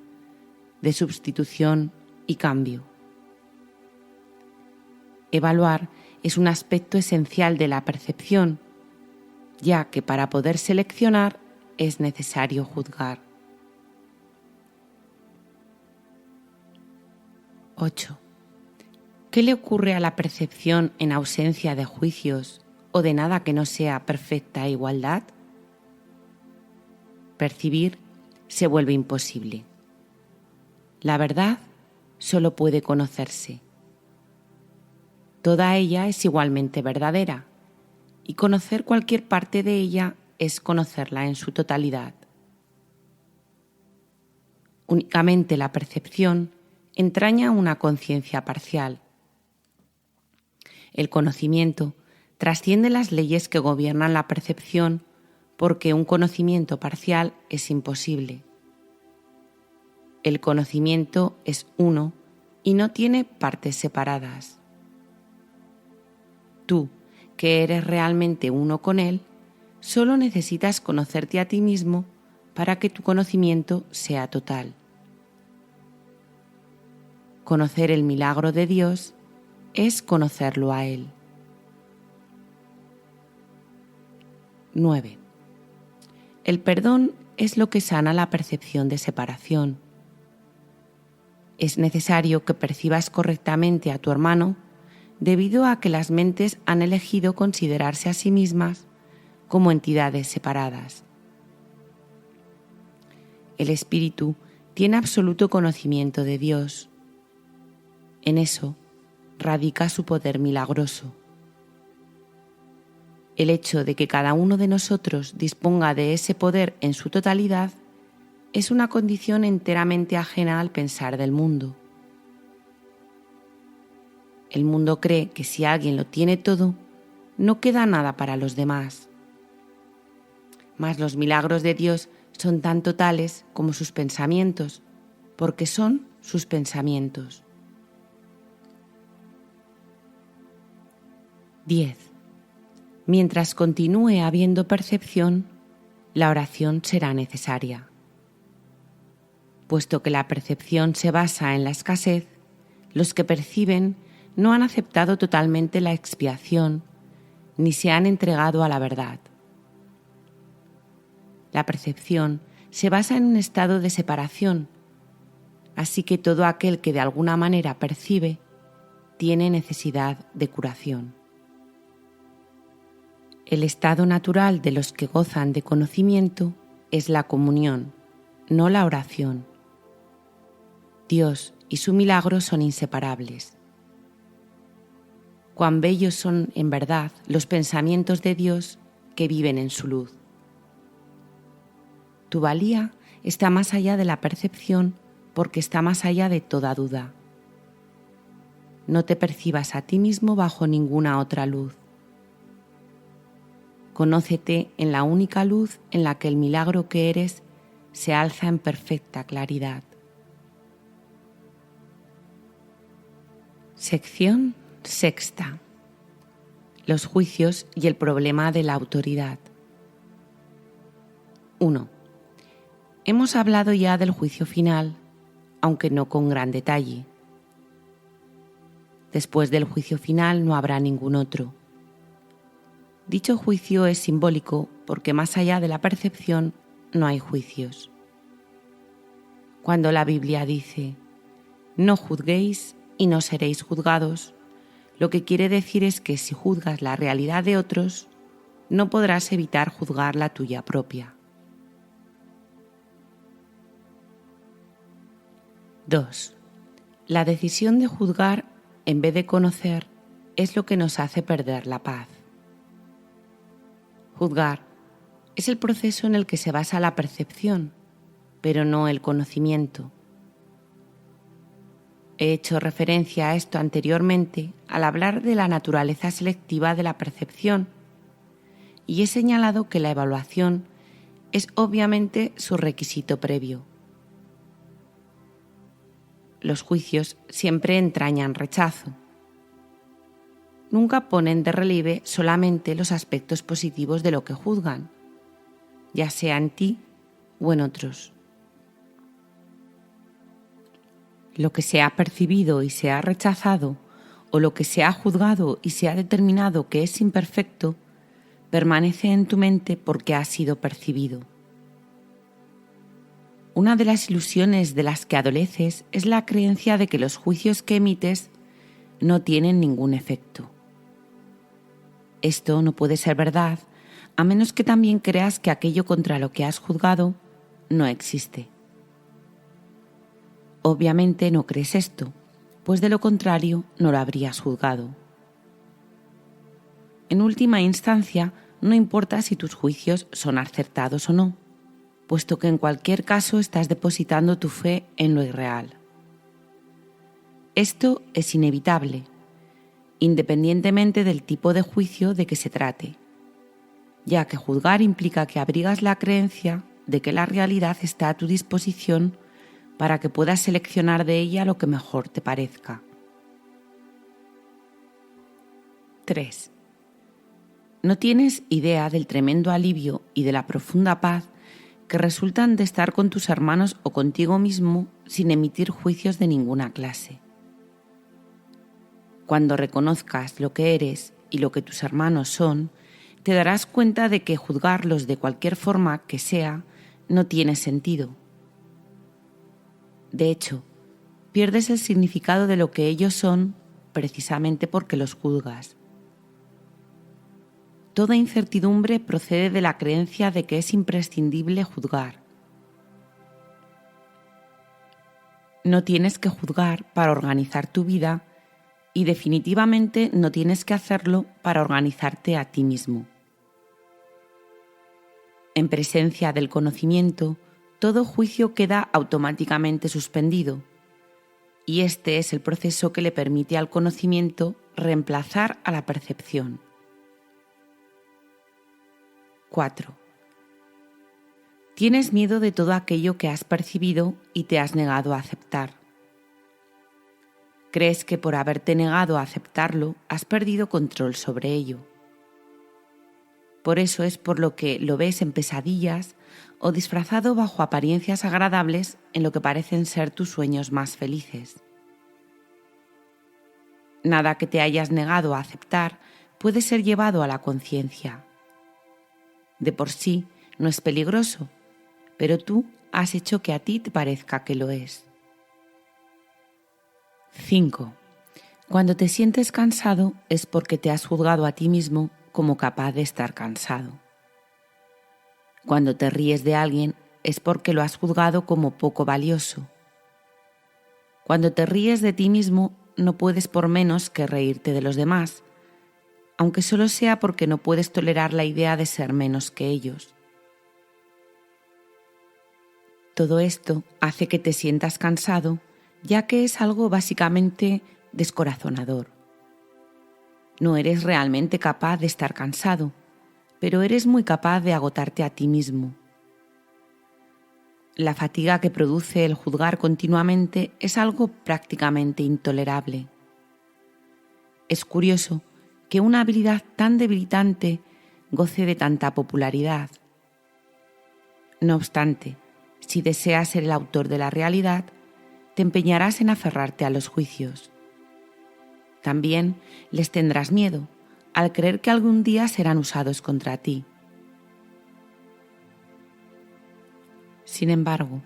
A: de sustitución y cambio. Evaluar es un aspecto esencial de la percepción, ya que para poder seleccionar es necesario juzgar. 8. ¿Qué le ocurre a la percepción en ausencia de juicios o de nada que no sea perfecta igualdad? Percibir se vuelve imposible. La verdad solo puede conocerse. Toda ella es igualmente verdadera, y conocer cualquier parte de ella es conocerla en su totalidad. Únicamente la percepción entraña una conciencia parcial. El conocimiento trasciende las leyes que gobiernan la percepción porque un conocimiento parcial es imposible. El conocimiento es uno y no tiene partes separadas. Tú, que eres realmente uno con él, solo necesitas conocerte a ti mismo para que tu conocimiento sea total. Conocer el milagro de Dios es conocerlo a Él. 9. El perdón es lo que sana la percepción de separación. Es necesario que percibas correctamente a tu hermano debido a que las mentes han elegido considerarse a sí mismas como entidades separadas. El espíritu tiene absoluto conocimiento de Dios. En eso radica su poder milagroso. El hecho de que cada uno de nosotros disponga de ese poder en su totalidad es una condición enteramente ajena al pensar del mundo. El mundo cree que si alguien lo tiene todo, no queda nada para los demás. Mas los milagros de Dios son tan totales como sus pensamientos, porque son sus pensamientos. 10. Mientras continúe habiendo percepción, la oración será necesaria. Puesto que la percepción se basa en la escasez, los que perciben no han aceptado totalmente la expiación ni se han entregado a la verdad. La percepción se basa en un estado de separación, así que todo aquel que de alguna manera percibe tiene necesidad de curación. El estado natural de los que gozan de conocimiento es la comunión, no la oración. Dios y su milagro son inseparables. Cuán bellos son en verdad los pensamientos de Dios que viven en su luz. Tu valía está más allá de la percepción porque está más allá de toda duda. No te percibas a ti mismo bajo ninguna otra luz. Conócete en la única luz en la que el milagro que eres se alza en perfecta claridad. Sección sexta. Los juicios y el problema de la autoridad. 1. Hemos hablado ya del juicio final, aunque no con gran detalle. Después del juicio final no habrá ningún otro. Dicho juicio es simbólico porque más allá de la percepción no hay juicios. Cuando la Biblia dice, no juzguéis y no seréis juzgados, lo que quiere decir es que si juzgas la realidad de otros, no podrás evitar juzgar la tuya propia. 2. La decisión de juzgar en vez de conocer es lo que nos hace perder la paz. Juzgar es el proceso en el que se basa la percepción, pero no el conocimiento. He hecho referencia a esto anteriormente al hablar de la naturaleza selectiva de la percepción y he señalado que la evaluación es obviamente su requisito previo. Los juicios siempre entrañan rechazo. Nunca ponen de relieve solamente los aspectos positivos de lo que juzgan, ya sea en ti o en otros. Lo que se ha percibido y se ha rechazado, o lo que se ha juzgado y se ha determinado que es imperfecto, permanece en tu mente porque ha sido percibido. Una de las ilusiones de las que adoleces es la creencia de que los juicios que emites no tienen ningún efecto. Esto no puede ser verdad a menos que también creas que aquello contra lo que has juzgado no existe. Obviamente no crees esto, pues de lo contrario no lo habrías juzgado. En última instancia, no importa si tus juicios son acertados o no, puesto que en cualquier caso estás depositando tu fe en lo irreal. Esto es inevitable, independientemente del tipo de juicio de que se trate, ya que juzgar implica que abrigas la creencia de que la realidad está a tu disposición para que puedas seleccionar de ella lo que mejor te parezca. 3. No tienes idea del tremendo alivio y de la profunda paz que resultan de estar con tus hermanos o contigo mismo sin emitir juicios de ninguna clase. Cuando reconozcas lo que eres y lo que tus hermanos son, te darás cuenta de que juzgarlos de cualquier forma que sea no tiene sentido. De hecho, pierdes el significado de lo que ellos son precisamente porque los juzgas. Toda incertidumbre procede de la creencia de que es imprescindible juzgar. No tienes que juzgar para organizar tu vida y definitivamente no tienes que hacerlo para organizarte a ti mismo. En presencia del conocimiento, todo juicio queda automáticamente suspendido, y este es el proceso que le permite al conocimiento reemplazar a la percepción. 4. Tienes miedo de todo aquello que has percibido y te has negado a aceptar. Crees que por haberte negado a aceptarlo has perdido control sobre ello. Por eso es por lo que lo ves en pesadillas o disfrazado bajo apariencias agradables en lo que parecen ser tus sueños más felices. Nada que te hayas negado a aceptar puede ser llevado a la conciencia. De por sí no es peligroso, pero tú has hecho que a ti te parezca que lo es. 5. Cuando te sientes cansado es porque te has juzgado a ti mismo como capaz de estar cansado. Cuando te ríes de alguien es porque lo has juzgado como poco valioso. Cuando te ríes de ti mismo no puedes por menos que reírte de los demás, aunque solo sea porque no puedes tolerar la idea de ser menos que ellos. Todo esto hace que te sientas cansado, ya que es algo básicamente descorazonador. No eres realmente capaz de estar cansado, pero eres muy capaz de agotarte a ti mismo. La fatiga que produce el juzgar continuamente es algo prácticamente intolerable. Es curioso que una habilidad tan debilitante goce de tanta popularidad. No obstante, si deseas ser el autor de la realidad, te empeñarás en aferrarte a los juicios. También les tendrás miedo al creer que algún día serán usados contra ti. Sin embargo,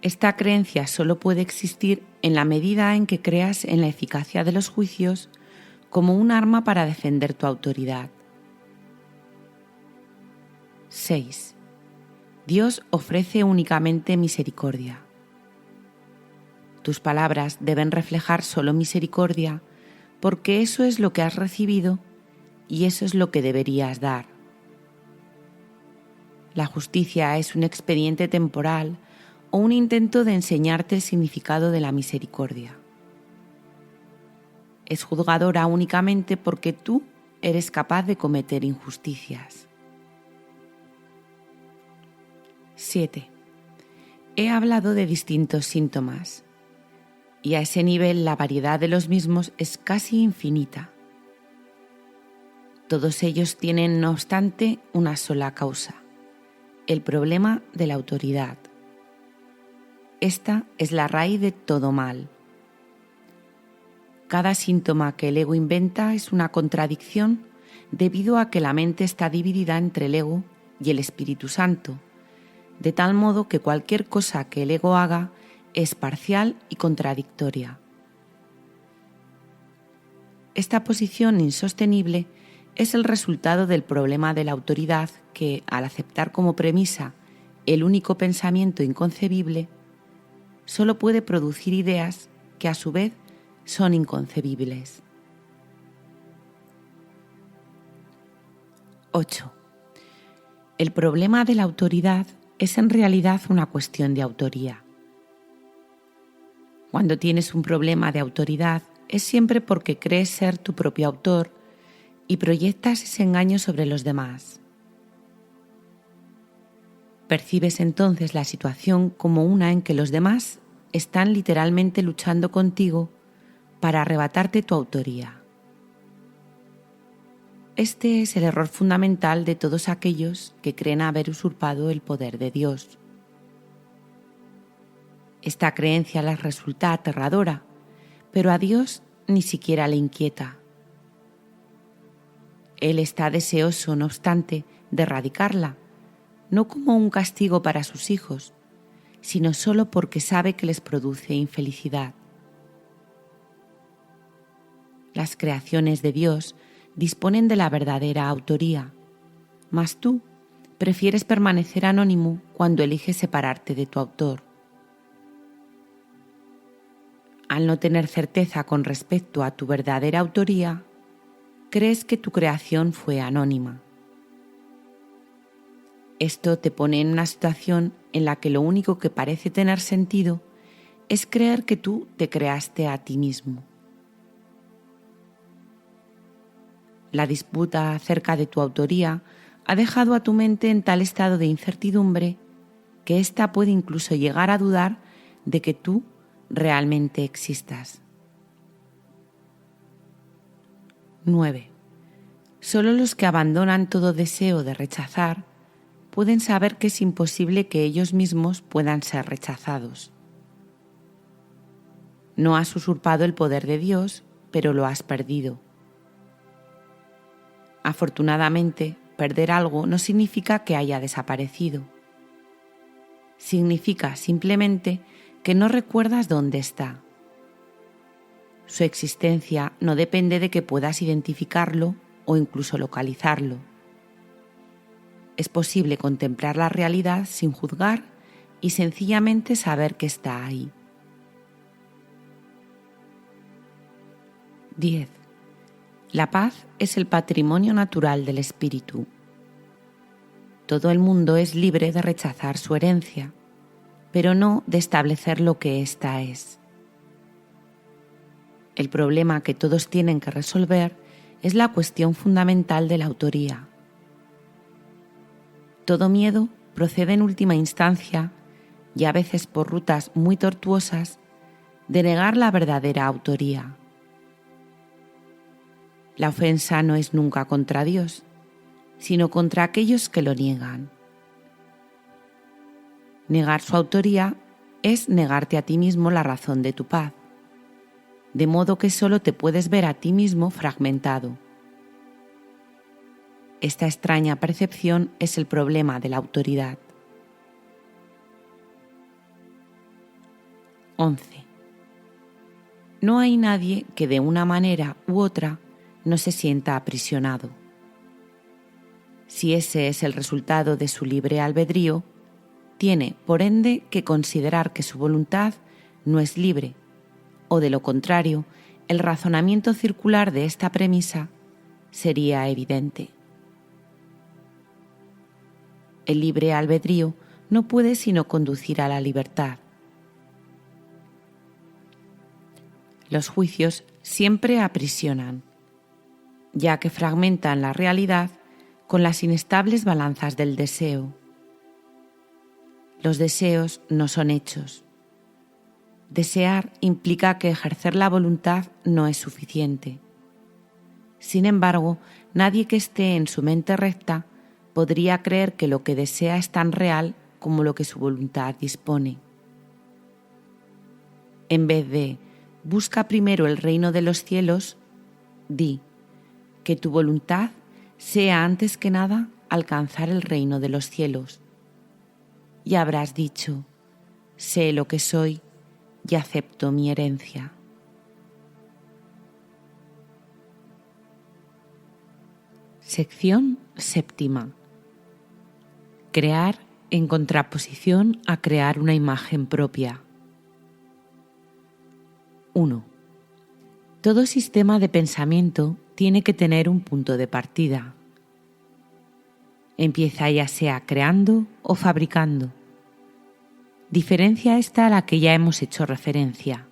A: esta creencia solo puede existir en la medida en que creas en la eficacia de los juicios como un arma para defender tu autoridad. 6. Dios ofrece únicamente misericordia. Tus palabras deben reflejar solo misericordia, porque eso es lo que has recibido y eso es lo que deberías dar. La justicia es un expediente temporal o un intento de enseñarte el significado de la misericordia. Es juzgadora únicamente porque tú eres capaz de cometer injusticias. 7. He hablado de distintos síntomas, y a ese nivel la variedad de los mismos es casi infinita. Todos ellos tienen, no obstante, una sola causa: el problema de la autoridad. Esta es la raíz de todo mal. Cada síntoma que el ego inventa es una contradicción debido a que la mente está dividida entre el ego y el Espíritu Santo, de tal modo que cualquier cosa que el ego haga es parcial y contradictoria. Esta posición insostenible es el resultado del problema de la autoridad que, al aceptar como premisa el único pensamiento inconcebible, solo puede producir ideas que a su vez son inconcebibles. 8. El problema de la autoridad es en realidad una cuestión de autoría. Cuando tienes un problema de autoridad es siempre porque crees ser tu propio autor y proyectas ese engaño sobre los demás. Percibes entonces la situación como una en que los demás están literalmente luchando contigo para arrebatarte tu autoría. Este es el error fundamental de todos aquellos que creen haber usurpado el poder de Dios. Esta creencia les resulta aterradora, pero a Dios ni siquiera le inquieta. Él está deseoso, no obstante, de erradicarla, no como un castigo para sus hijos, sino solo porque sabe que les produce infelicidad. Las creaciones de Dios disponen de la verdadera autoría, mas tú prefieres permanecer anónimo cuando eliges separarte de tu autor. Al no tener certeza con respecto a tu verdadera autoría, crees que tu creación fue anónima. Esto te pone en una situación en la que lo único que parece tener sentido es creer que tú te creaste a ti mismo. La disputa acerca de tu autoría ha dejado a tu mente en tal estado de incertidumbre que ésta puede incluso llegar a dudar de que tú realmente existas. 9. Solo los que abandonan todo deseo de rechazar pueden saber que es imposible que ellos mismos puedan ser rechazados. No has usurpado el poder de Dios, pero lo has perdido. Afortunadamente, perder algo no significa que haya desaparecido. Significa simplemente que no recuerdas dónde está. Su existencia no depende de que puedas identificarlo o incluso localizarlo. Es posible contemplar la realidad sin juzgar y sencillamente saber que está ahí. 10. La paz es el patrimonio natural del espíritu. Todo el mundo es libre de rechazar su herencia, pero no de establecer lo que ésta es. El problema que todos tienen que resolver es la cuestión fundamental de la autoría. Todo miedo procede en última instancia, y a veces por rutas muy tortuosas, de negar la verdadera autoría. La ofensa no es nunca contra Dios, sino contra aquellos que lo niegan. Negar su autoría es negarte a ti mismo la razón de tu paz. de modo que solo te puedes ver a ti mismo fragmentado. Esta extraña percepción es el problema de la autoridad. 11. No hay nadie que de una manera u otra no se sienta aprisionado. Si ese es el resultado de su libre albedrío, tiene, por ende, que considerar que su voluntad no es libre, o de lo contrario, el razonamiento circular de esta premisa sería evidente. El libre albedrío no puede sino conducir a la libertad. Los juicios siempre aprisionan, ya que fragmentan la realidad con las inestables balanzas del deseo. Los deseos no son hechos. Desear implica que ejercer la voluntad no es suficiente. Sin embargo, nadie que esté en su mente recta podría creer que lo que desea es tan real como lo que su voluntad dispone. En vez de busca primero el reino de los cielos, di que tu voluntad sea antes que nada alcanzar el reino de los cielos. Y habrás dicho, sé lo que soy y acepto mi herencia. Sección séptima. Crear en contraposición a crear una imagen propia. 1. Todo sistema de pensamiento tiene que tener un punto de partida. Empieza ya sea creando o fabricando. Diferencia esta a la que ya hemos hecho referencia.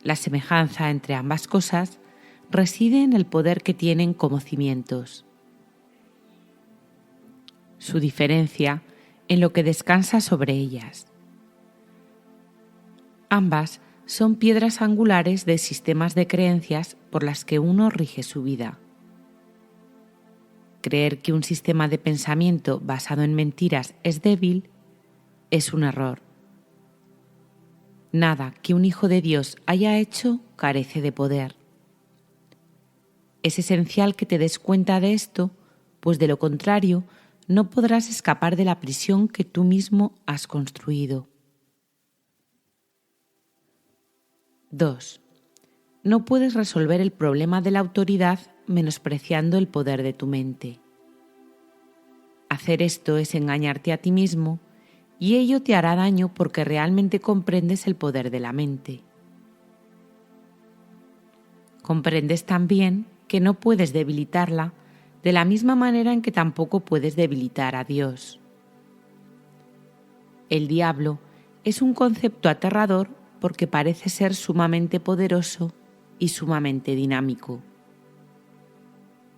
A: La semejanza entre ambas cosas reside en el poder que tienen como cimientos. Su diferencia en lo que descansa sobre ellas. Ambas son piedras angulares de sistemas de creencias por las que uno rige su vida. Creer que un sistema de pensamiento basado en mentiras es débil es un error. Nada que un hijo de Dios haya hecho carece de poder. Es esencial que te des cuenta de esto, pues de lo contrario no podrás escapar de la prisión que tú mismo has construido. 2. No puedes resolver el problema de la autoridad menospreciando el poder de tu mente. Hacer esto es engañarte a ti mismo y ello te hará daño porque realmente comprendes el poder de la mente. Comprendes también que no puedes debilitarla de la misma manera en que tampoco puedes debilitar a Dios. El diablo es un concepto aterrador porque parece ser sumamente poderoso y sumamente dinámico.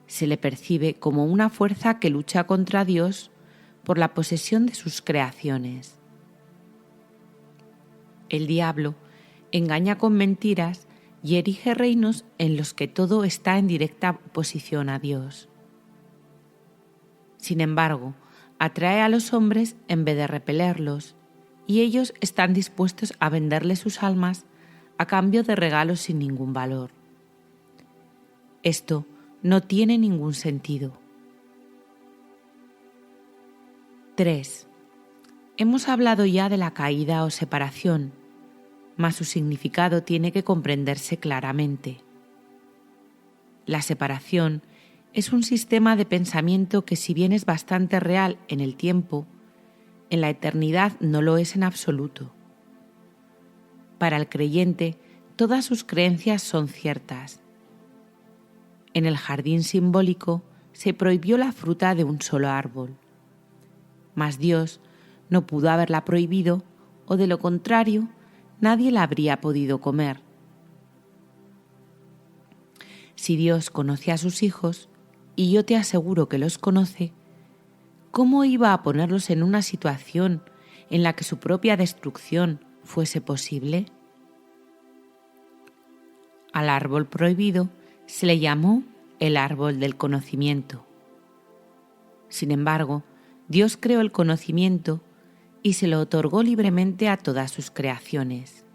A: Se le percibe como una fuerza que lucha contra Dios por la posesión de sus creaciones. El diablo engaña con mentiras y erige reinos en los que todo está en directa oposición a Dios. Sin embargo, atrae a los hombres en vez de repelerlos, y ellos están dispuestos a venderle sus almas a cambio de regalos sin ningún valor. Esto no tiene ningún sentido. 3. Hemos hablado ya de la caída o separación, mas su significado tiene que comprenderse claramente. La separación es un sistema de pensamiento que, si bien es bastante real en el tiempo, en la eternidad no lo es en absoluto. Para el creyente, todas sus creencias son ciertas. En el jardín simbólico se prohibió la fruta de un solo árbol. Mas Dios no pudo haberla prohibido, o de lo contrario, nadie la habría podido comer. Si Dios conoce a sus hijos, y yo te aseguro que los conoce, ¿cómo iba a ponerlos en una situación en la que su propia destrucción fuese posible? Al árbol prohibido se le llamó el árbol del conocimiento. Sin embargo, Dios creó el conocimiento y se lo otorgó libremente a todas sus creaciones.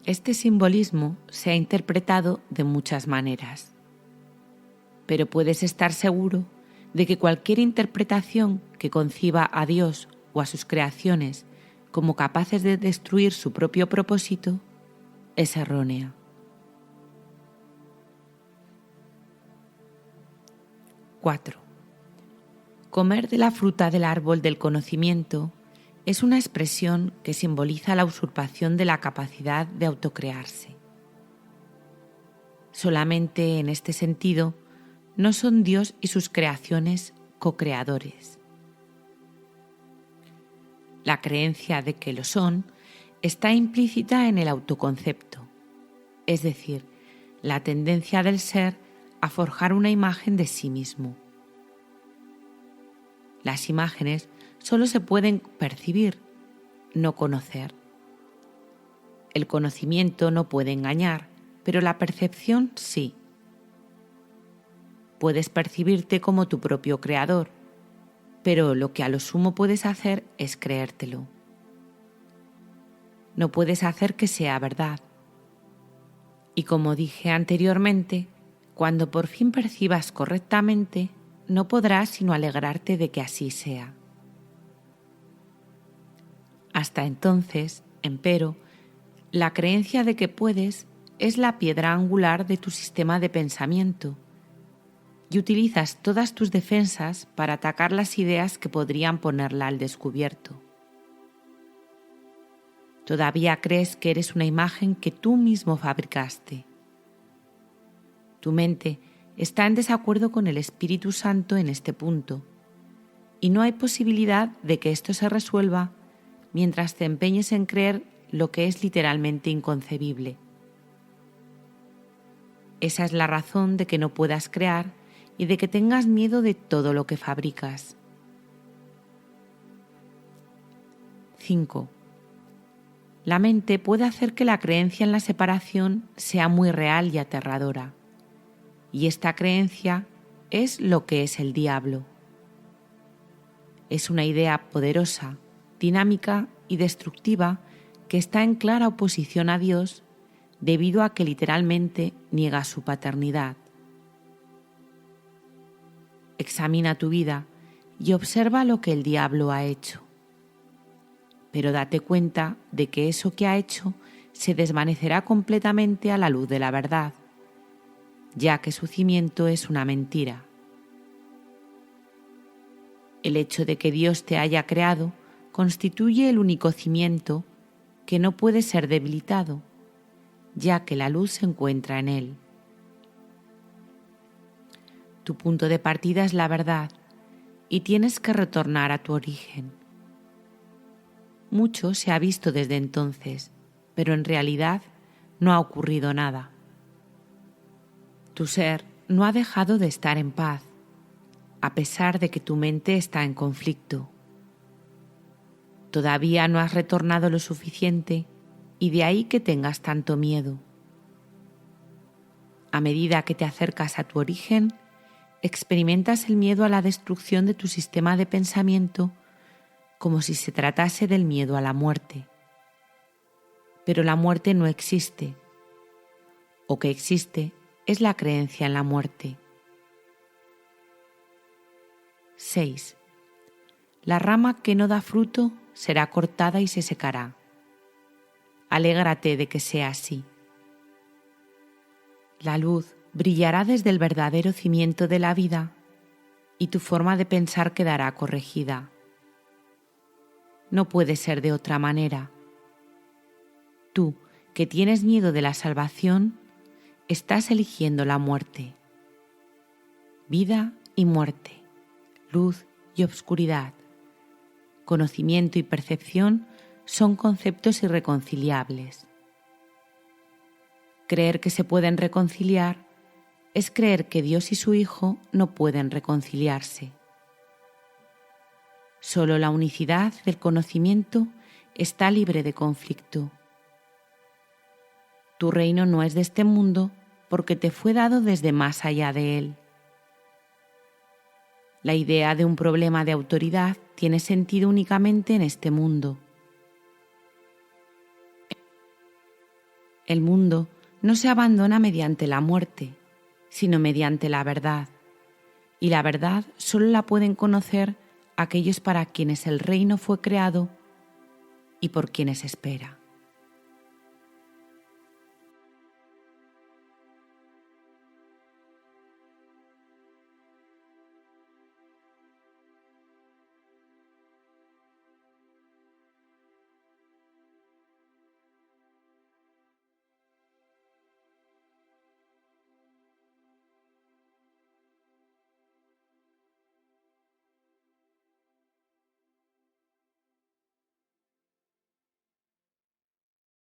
A: Este simbolismo se ha interpretado de muchas maneras, pero puedes estar seguro de que cualquier interpretación que conciba a Dios o a sus creaciones como capaces de destruir su propio propósito es errónea. ⁴. Comer de la fruta del árbol del conocimiento es una expresión que simboliza la usurpación de la capacidad de autocrearse. Solamente en este sentido no son Dios y sus creaciones co-creadores. La creencia de que lo son está implícita en el autoconcepto, es decir, la tendencia del ser a forjar una imagen de sí mismo. Las imágenes solo se pueden percibir, no conocer. El conocimiento no puede engañar, pero la percepción sí. Puedes percibirte como tu propio creador, pero lo que a lo sumo puedes hacer es creértelo. No puedes hacer que sea verdad. Y como dije anteriormente, cuando por fin percibas correctamente, no podrás sino alegrarte de que así sea. Hasta entonces, empero, la creencia de que puedes es la piedra angular de tu sistema de pensamiento y utilizas todas tus defensas para atacar las ideas que podrían ponerla al descubierto. Todavía crees que eres una imagen que tú mismo fabricaste. Tu mente está en desacuerdo con el Espíritu Santo en este punto, y no hay posibilidad de que esto se resuelva mientras te empeñes en creer lo que es literalmente inconcebible. Esa es la razón de que no puedas crear y de que tengas miedo de todo lo que fabricas. 5. La mente puede hacer que la creencia en la separación sea muy real y aterradora, y esta creencia es lo que es el diablo. Es una idea poderosa, dinámica y destructiva que está en clara oposición a Dios debido a que literalmente niega su paternidad. Examina tu vida y observa lo que el diablo ha hecho. Pero date cuenta de que eso que ha hecho se desvanecerá completamente a la luz de la verdad, ya que su cimiento es una mentira. El hecho de que Dios te haya creado constituye el único cimiento que no puede ser debilitado, ya que la luz se encuentra en él. Tu punto de partida es la verdad y tienes que retornar a tu origen. Mucho se ha visto desde entonces, pero en realidad no ha ocurrido nada. Tu ser no ha dejado de estar en paz, a pesar de que tu mente está en conflicto. Todavía no has retornado lo suficiente y de ahí que tengas tanto miedo. A medida que te acercas a tu origen, experimentas el miedo a la destrucción de tu sistema de pensamiento como si se tratase del miedo a la muerte. Pero la muerte no existe, o que existe es la creencia en la muerte. 6. La rama que no da fruto será cortada y se secará. Alégrate de que sea así. La luz brillará desde el verdadero cimiento de la vida y tu forma de pensar quedará corregida. No puede ser de otra manera. Tú, que tienes miedo de la salvación, estás eligiendo la muerte. Vida y muerte, luz y obscuridad, conocimiento y percepción son conceptos irreconciliables. Creer que se pueden reconciliar es creer que Dios y su Hijo no pueden reconciliarse. Solo la unicidad del conocimiento está libre de conflicto. Tu reino no es de este mundo porque te fue dado desde más allá de él. La idea de un problema de autoridad tiene sentido únicamente en este mundo. El mundo no se abandona mediante la muerte, sino mediante la verdad, y la verdad solo la pueden conocer aquellos para quienes el reino fue creado y por quienes espera.